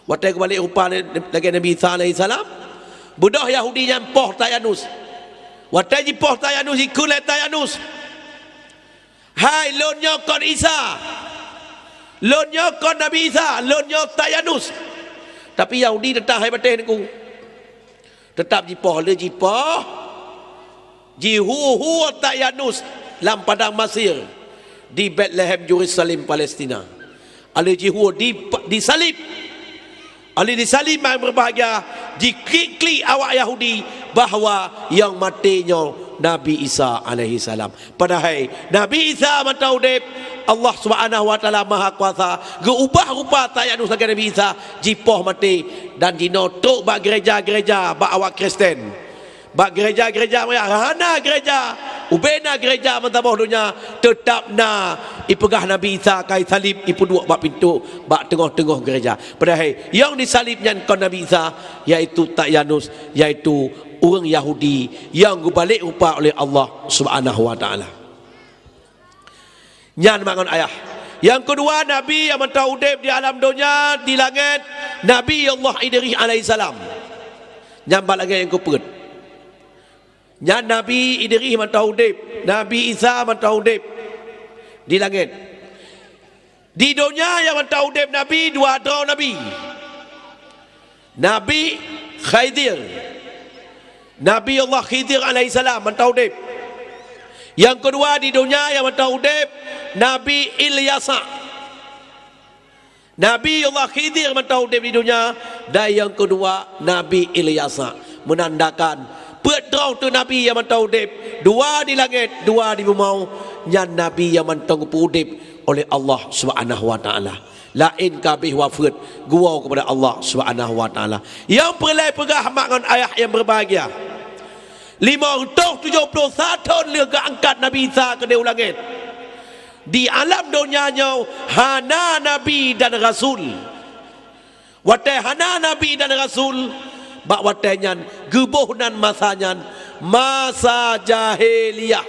Waktu kebalik rupa lagi Nabi Isa alaihi salam, budak Yahudi yang poh Tatyanus. Waktu ji poh Tatyanus ikut Tatyanus. Hai lonyo kon Isa. Lonyo kon Nabi Isa, lonyo Tatyanus. Tapi Yahudi tetap hai batih niku. Tetap jipoh le jipoh. Jihu Tatyanus lam padang Mesir di Bethlehem Jerusalem Palestina. Ali jihu disalib. Ali disalib yang berbahagia diklik awak Yahudi bahawa yang matinya Nabi Isa alaihi salam. Padahal Nabi Isa mataudib Allah Subhanahu wa taala Maha Kuasa geubah rupa Tatyanus lagi Nabi Isa jipoh mati dan dinotok bak gereja-gereja bak awak Kristen. Bak gereja-gereja hana gereja ubena gereja mentabah dunia tetap na ipegah Nabi Isa kai salib ipuduk bak pintu bak tengah-tengah gereja. Padahal yang disalibnya kon Nabi Isa iaitu Tatyanus, iaitu orang Yahudi yang balik rupa oleh Allah Subhanahu wa taala. Nyan bangun ayah. Yang kedua Nabi yang mentaudib di alam dunia di langit Nabi Allah Idris alaihi salam. Nyambal lagi yang kupet. Nyan Nabi Idris mentaudib, Nabi Isa mentaudib di langit. Di dunia yang mentaudib Nabi dua drau Nabi. Nabi Khidir. Nabi Allah Khidir alaihi salam mentaudib. Yang kedua di dunia yang mentaudib Nabi Ilyasa. Nabi Allah Khidir mentaudib di dunia dan yang kedua Nabi Ilyasa menandakan pedrau tu Nabi yang mentaudib dua di langit dua di bumi. Yang Nabi yang mentang udip oleh Allah Subhanahu wa taala. Lain kabeh wafat gua kepada Allah Subhanahu wa taala. Yang perlai pegah makngan ayat yang berbahagia. 571 tahun lega angkat Nabi Isa ke deu langit. Di alam dunianya hana nabi dan rasul. Watai hana nabi dan rasul bak watainya gebuh dan masanya masa jahiliyah.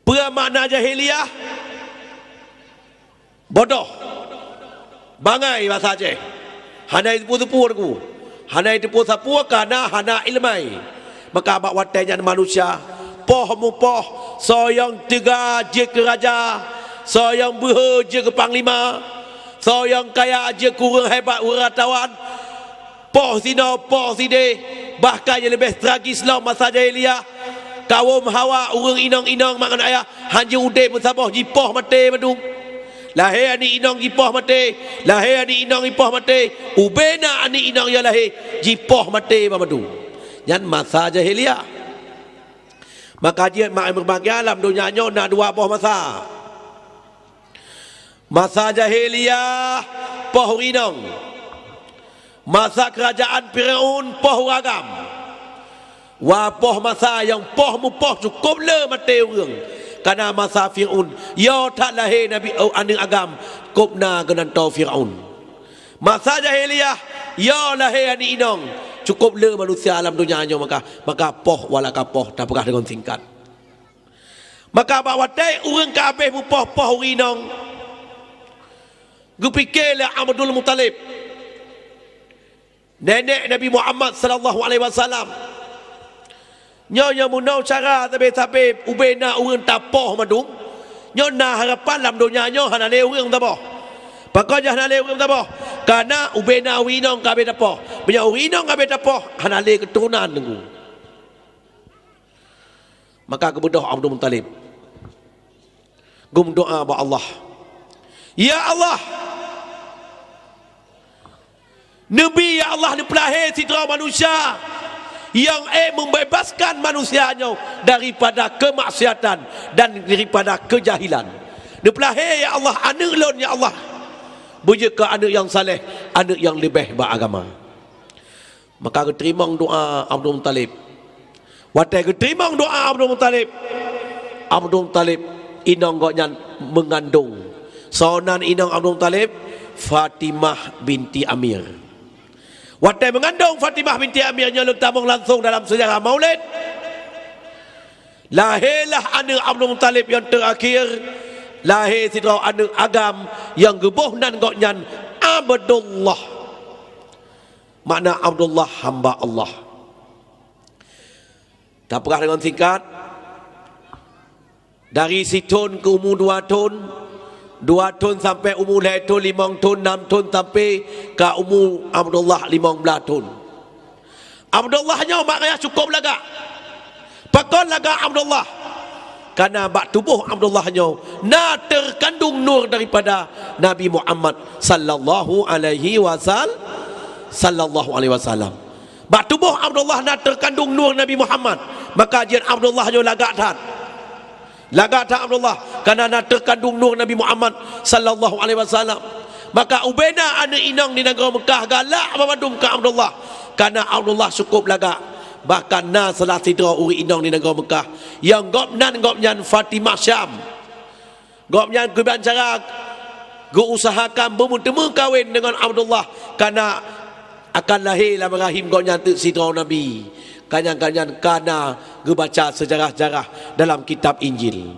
Apa makna jahiliyah? Bodoh, bangai bahasa Aceh. Hana itu pun ku, hana itu pun sapu karena hana ilmai. Maka bak watainya manusia poh mupoh soyang tiga je ke raja, soyang behe je ke panglima, soyang kaya je kurang hebat wartawan, poh sino poh side. Bahkan yang lebih tragis lah masa jahiliyah, kaum Hawa urang inang-inang makan ayah hanya udai bersabah jipoh mati madu. Lahir ani inang jipoh mati, lahir ani inang jipoh mati, ubena ani inang ya lahir jipoh mati madu. Yan masa jahiliyah. Maka dia mak berbagai alam dunianya nak dua buah masa. Masa jahiliyah poh inang. Masa kerajaan Firaun poh ragam. Wapoh masa yang poh mupoh cukup le mati orang. Karena masa Firaun ya tak lahir Nabi aning agam kopna genan tau Firaun. Masa jahiliyah ya lahir ani inong cukup le manusia alam dunianya maka poh wala kapoh tak pernah dengan singkat. Maka bawa tai orang kabeh mupoh poh inong. Gupikirlah Abdul Muttalib, nenek Nabi Muhammad sallallahu alaihi wasallam. Nyonya munau cara tapi ubena orang tapoh madung. Nyona harapan dalam dunia nyo hana le orang tapoh. Pakajah hana le orang tapoh. Karena ubena winong kabeh tapoh. Punya winong kabeh tapoh hana le keturunan nunggu. Maka kebudah Abdul Muttalib gum doa ba Allah. Ya Allah, Nabi ya Allah ni pelahir citra manusia yang membebaskan manusianya daripada kemaksiatan dan daripada kejahilan. Dia pelahir ya Allah, anak lon ya Allah. Bujuk ke anak yang saleh, anak yang lebih beragama. Maka keterima doa Abdul Muttalib. Watai keterima doa Abdul Muttalib. Abdul Muttalib inang goknya mengandung. Sonan inang Abdul Muttalib Fatimah binti Amir. Watai mengandung Fatimah binti Amir yang tamung langsung dalam sejarah Maulid. Lahirlah anak Abdul Muttalib yang terakhir. Lahir sidra anak agam yang gebuh nan goknyan Abdullah. Makna Abdullah hamba Allah. Tak pernah dengan singkat. Dari situn ke umur 2 tahun, 2 tahun sampai umur 2 tahun, 5 tahun, 6 tahun sampai ke umur Abdullah 15 tahun. Abdullahnya maknanya cukup laga. Pakon laga Abdullah. Karena bak tubuh Abdullahnya na terkandung nur daripada Nabi Muhammad sallallahu alaihi wasallam. Bak tubuh Abdullah na terkandung nur Nabi Muhammad. Maka jian Abdullahnya laga tan. Laga tak Abdullah karena nak terkandung nur Nabi Muhammad sallallahu alaihi wasallam. Maka ubena anak inang di negara Mekah galak memadum ke Abdullah karena Abdullah cukup laga. Bahkan na salah sidra uri inang di negara Mekah yang gopnan Fatimah Syam. Gopnan kuban cara go usahakan bertemu kahwin dengan Abdullah karena akan lahir dalam rahim gopnan tu sidra Nabi. Kanyan-kanyan karena gebaca sejarah-sejarah dalam kitab Injil.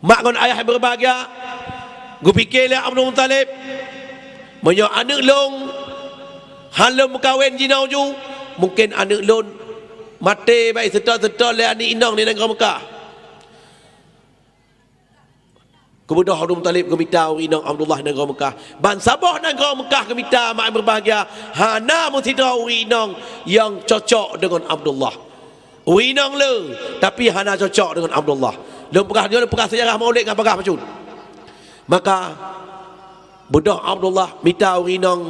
Maknun ayah yang berbahagia, gue fikirlah Abdul Muttalib menyo anak long halum kawin jinau ju, mungkin anak long mati baik serta-serta le anak inang di negara Mekah. Kemudian Abdul Muttalib gemita inang Abdullah negara Mekah. Ban sabah negara Mekah gemita mak berbahagia. Hana musidra inang yang cocok dengan Abdullah. Inang le tapi hana cocok dengan Abdullah. Dia pernah sejarah Maulid dengan pegah pacun. Maka budak Abdullah mita inang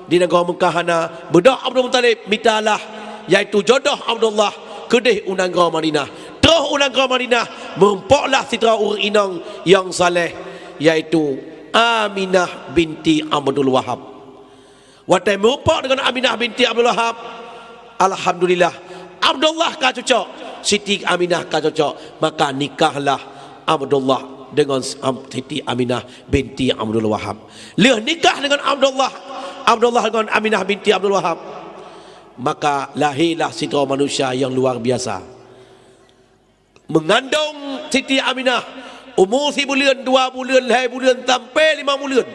di negara Mekah hana. Budak Abdul Muttalib mitalah iaitu jodoh Abdullah kedih negara Madinah. terus ulang ke Madinah, merumpoklah citra orang inang yang saleh, iaitu Aminah binti Abdul Wahab. Waktu merumpok dengan Aminah binti Abdul Wahab, alhamdulillah, Abdullah kah cocok, Siti Aminah kah cocok, maka nikahlah Abdullah dengan Siti Aminah binti Abdul Wahab. Dia nikah dengan Abdullah dengan Aminah binti Abdul Wahab, maka lahirlah citra manusia yang luar biasa. Mengandung Siti Aminah umur 1 bulan, 2 bulan, 2 bulan sampai 5 bulan.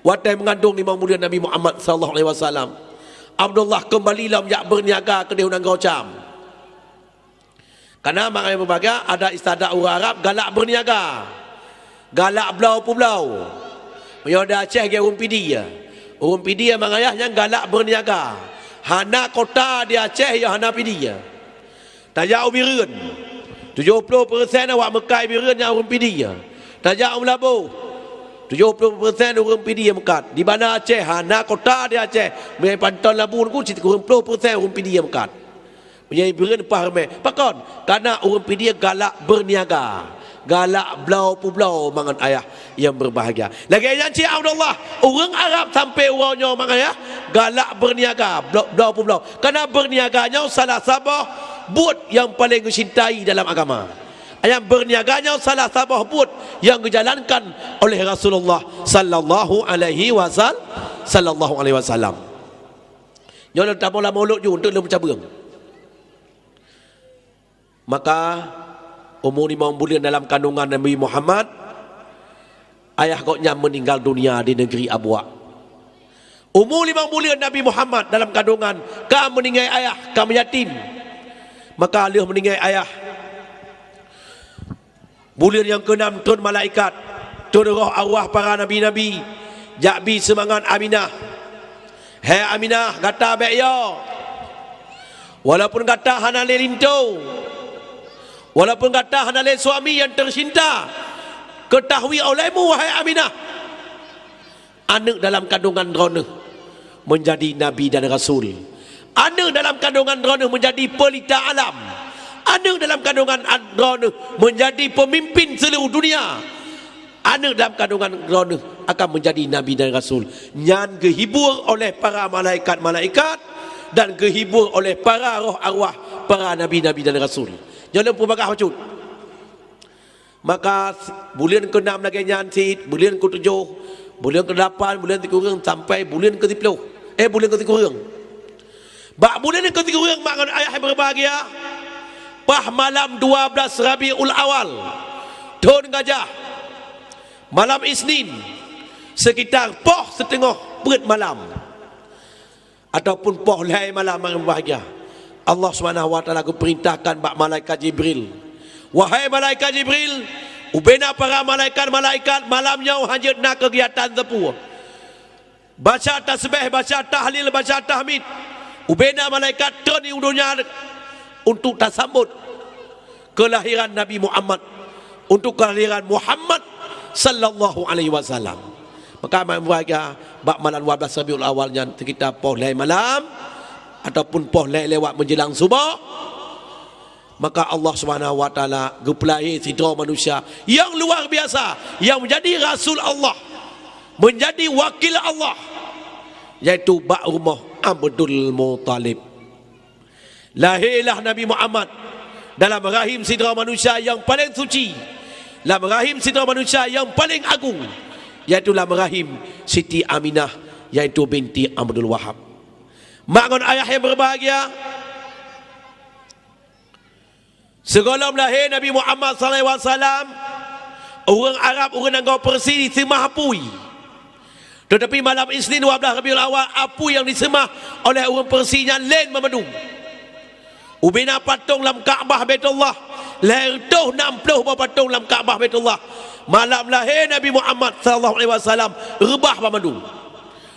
Waktu mengandung 5 bulan Nabi Muhammad sallallahu alaihi wasallam, Abdullah kembalilah menjadi berniaga ke Dihunang Gaucam. Karena maknanya berbagai ada istilah orang Arab galak berniaga, galak belau pun belau. Menyoda Aceh dia orang pidi ya. Orang pidi ya maknanya galak berniaga. Hana kota di Aceh ya hana pidi ya. Tak jauh biren. 70% awak Mekah biren yang orang pidi ya. Tak jauh Melabuh. 70% orang pidi yang Mekat. Di mana Aceh hana kota di Aceh. Mengenai Pantai Labu ku 70% orang pidi yang Mekat. Menjadi biren pahamai. Pakon, karena orang pidi galak berniaga, galak belau pu belau mangan ayah yang berbahagia. Lagi yang Cik Abdullah, orang Arab sampai orangnya mangan ayah galak berniaga, belau pu belau. Karena berniaganya salah sabah buat yang paling dicintai dalam agama. Yang berniaganya salah sabah buat yang dijalankan oleh Rasulullah sallallahu alaihi wasallam. Jangan tak boleh maulud ju untuk lu mencabung. Maka umur 5 bulan dalam kandungan Nabi Muhammad, ayah koknya meninggal dunia di negeri Abwa. Umur 5 bulan Nabi Muhammad dalam kandungan, kau meninggal ayah, kau yatim. Maka dia meninggal ayah. Bulan yang ke-6 turun malaikat, turun roh arwah para nabi-nabi, jakbi semangat Aminah. Hai Aminah, kata baik ya. Walaupun kata hana lelinto, walaupun kata hanale suami yang tercinta, ketahui olehmu wahai Aminah, anak dalam kandungan Rona menjadi nabi dan rasul. Anak dalam kandungan Rona menjadi pelita alam. Anak dalam kandungan Rona menjadi pemimpin seluruh dunia. Anak dalam kandungan Rona akan menjadi nabi dan rasul. Yang dihibur oleh para malaikat-malaikat dan dihibur oleh para roh arwah para nabi-nabi dan rasul. Jangan lupa bakal hacut. Maka bulan ke-6 lagi nyansit, bulan ke-7, bulan ke-8, bulan ke-9 sampai bulan ke-10. Bulan ke-10. Bak bulan ke-10 makan ayah yang berbahagia. Pah malam 12 Rabiul Awal tahun Gajah. Malam Isnin sekitar poh setengah berat malam ataupun poh lain malam yang berbahagia. Allah SWT perintahkan bak malaikat Jibril, wahai malaikat Jibril, ubena para malaikat-malaikat malamnya hajat nak kegiatan tepu, baca tasbih, baca tahlil, baca tahmid. Ubena malaikat turun di dunia untuk tersambut kelahiran Nabi Muhammad, untuk kelahiran Muhammad sallallahu alaihi wasallam. Maka bahagia bak malam 12 Rabiul Awalnya kita poh lain malam ataupun poh lewat menjelang subuh, maka Allah SWT gepelai citra manusia yang luar biasa, yang menjadi Rasul Allah, menjadi wakil Allah, yaitu bak rumah Abdul Muttalib. Lahirlah Nabi Muhammad dalam rahim citra manusia yang paling suci, dalam rahim citra manusia yang paling agung, yaitu dalam rahim Siti Aminah, yaitu binti Abdul Wahab. Maknun ayah yang berbahagia, sebelum lahir Nabi Muhammad SAW, orang Arab, orang Nanggau Persi disemah apui. Tetapi malam Isnin 12 Rabiul Awal, apu yang disemah oleh orang Persi yang lain memadung. Ubina patung dalam Kaabah Baitullah, lahir tuh 60 buah patung dalam Kaabah Baitullah. Malam lahir Nabi Muhammad SAW, rebah memadung.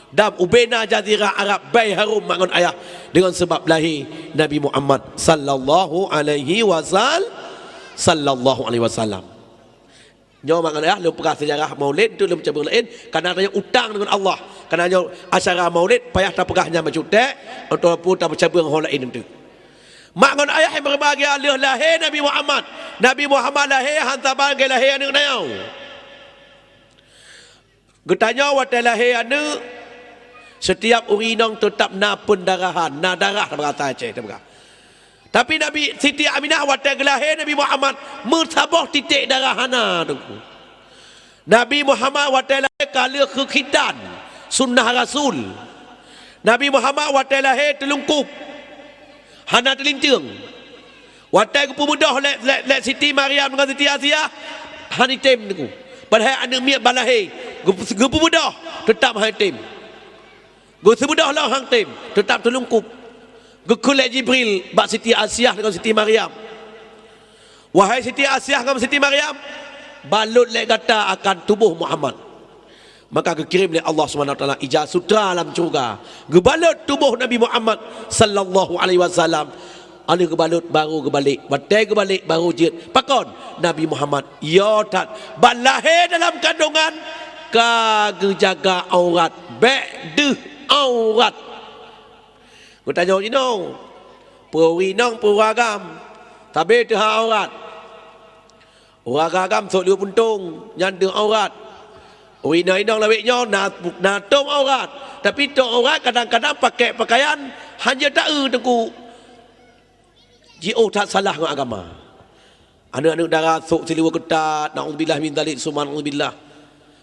Dan ubena jazirah Arab bay harum mangun ayah dengan sebab lahir Nabi Muhammad sallallahu alaihi wasallam. Nyo mangun ayah lupa sejarah Maulid tu lu cabang lain karena ada utang dengan Allah. Karena nyo acara Maulid payah tak pegahnya macam tek ataupun tak cabang hol lain tu. mak ngon ayah yang berbagi alih lahir Nabi Muhammad. Nabi Muhammad lahir hantar bagi lahir anak nayau. Getanya watai lahir anak setiap urinong tetap na pendarahan, na darah berkata Aceh berkata. Tapi Nabi Siti Aminah watai lahir Nabi Muhammad mertabah titik darah hana tu. Nabi Muhammad watai lahir kala kekhitan sunnah Rasul. Nabi Muhammad watai lahir telungkup hana terlinting. Watai ku mudah let Siti Maryam dengan Siti Asiah hani tem tu. Padahal anak miat balahir gupu mudah tetap hani tem. Gu semudah lah hang tem tetap terlungkup. Gekulek Jibril bak Siti Asiah dengan Siti Maryam. Wahai Siti Asiah dengan Siti Maryam, balut lek kata akan tubuh Muhammad. Maka kekirim oleh Allah SWT ijaz sutra alam syurga. Gebalut tubuh Nabi Muhammad sallallahu alaihi wasallam. Ada gebalut baru gebalik. Batai gebalik baru jid. Pakon Nabi Muhammad ya tak balahir dalam kandungan kage jaga aurat. Bek deh aurat. Aku tanya jinong. Purinong puragam. Tapi tu aurat. Uragam sok dia puntung nyanda aurat. Inang lawiknya na tom aurat. Tapi tom aurat kadang-kadang pakai pakaian hanya tak tengku. Jio tak salah dengan agama. Anak-anak darah sok siliwa ketat, naudzubillah min dzalik, subhanallah.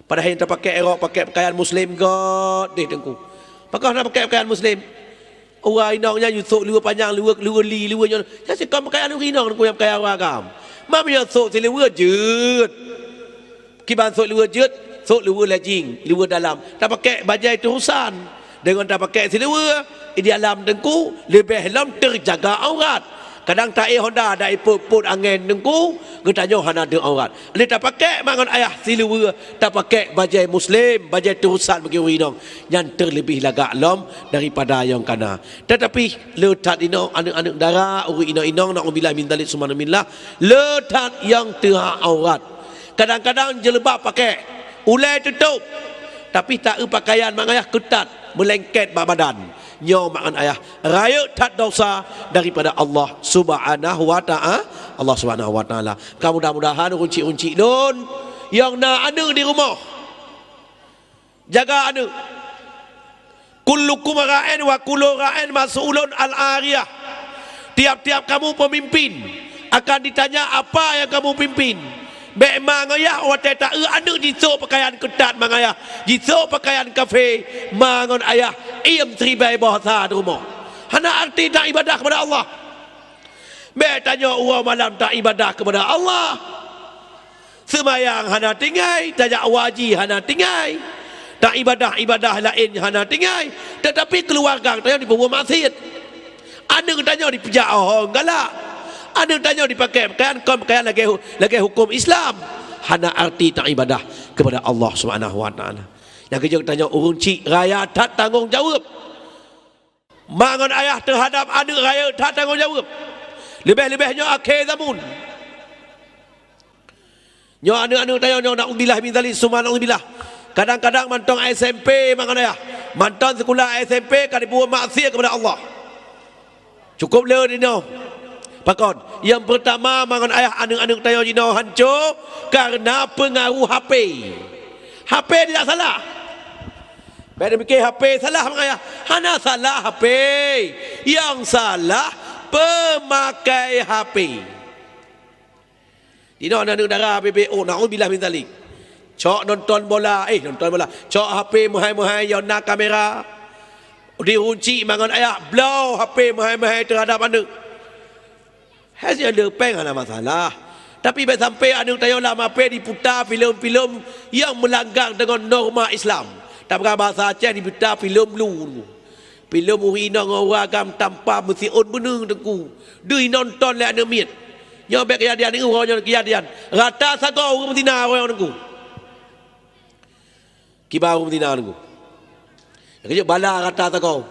Padahal yang terpakai erok pakai pakaian muslim god deh tengku. Pakah nak pakai pakaian muslim. Orang inangnya yusuk liwa panjang, liwa li, liwa nya. Saya kau pakaian inang tengku yang pakaian agama. Mamanya sok siliwa jut. Kiban sok liwa jut. Sok liwa lajing, liwa dalam. Tak pakai bajai terusan. Dengan tak pakai siliwa, di dalam tengku, lebih dalam terjaga aurat. Kadang tak Honda, dah put angin tengku, getanya hana ada aurat. Dia tak pakai mangan ayah siliwa, tak pakai bajai muslim, bajai terusan bagi orang yang terlebih lagak lom daripada yang kana. Tetapi letak inong anak-anak darah, orang inong na'udzubillah min dzalik subhanallah, letak yang terhak aurat. Kadang-kadang jelebab pakai ulai tutup tapi tak pakaian mak ayah ketat melengket badan nyo mak ayah raya tak dosa daripada Allah Subhanahu wa taala. Allah Subhanahu wa taala mudah-mudahan unci-unci don yang nak ada di rumah jaga ada kullukum ra'in wa kullu ra'in mas'ulun al-ariyah. Tiap-tiap kamu pemimpin akan ditanya apa yang kamu pimpin. Bek mangaya watai tak ada jisuk pakaian ketat mangaya. Jisuk pakaian kafe mangon ayah iam seribai bahasa di rumah. Hana arti tak ibadah kepada Allah. Bek tanya orang malam tak ibadah kepada Allah. Semayang hana tinggai, tajak wajib hana tinggai. Tak ibadah lain hana tinggai. Tetapi keluarga tanya di bawah maksiat. Ada tanya di pejak orang galak. Ada tanya dipakai pakaian lagi hukum Islam. Hana arti tak ibadah kepada Allah Subhanahu wa taala. Yang kerja tanya urun cik raya tak tanggung jawab. Mangon ayah terhadap anak raya tak tanggung jawab. Lebih-lebihnya akhir zaman. Nyo anak-anak tanya nyo naudzubillah min dzalik subhanallah. Kadang-kadang mantong SMP mangon ayah. Mantong sekolah SMP kan dibuat maksiat kepada Allah. Cukup le dino. Pakon, yang pertama mangan ayah anak-anak tayo jino hancur karena pengaruh HP. HP tidak salah. Pada mikir HP salah mangan ayah. Hana salah HP. Yang salah pemakai HP. Dino anak-anak darah BBO naudzubillah min dzalik. Cok nonton bola, Cok HP muhai-muhai yang nak kamera. Dirunci mangan ayah blow HP muhai-muhai terhadap anak. Hasil lepeng ada masalah. Tapi sampai ada tanya lah apa diputar filem-filem yang melanggar dengan norma Islam. Tak berapa bahasa Aceh diputar filem lu. Filem urina orang agam tanpa mesti on bener tengku. Dui nonton le ana miet. Nya bek kejadian ni orang kejadian. Rata sagau orang betina orang tengku. Kibar orang betina tengku. Kerja bala rata sagau.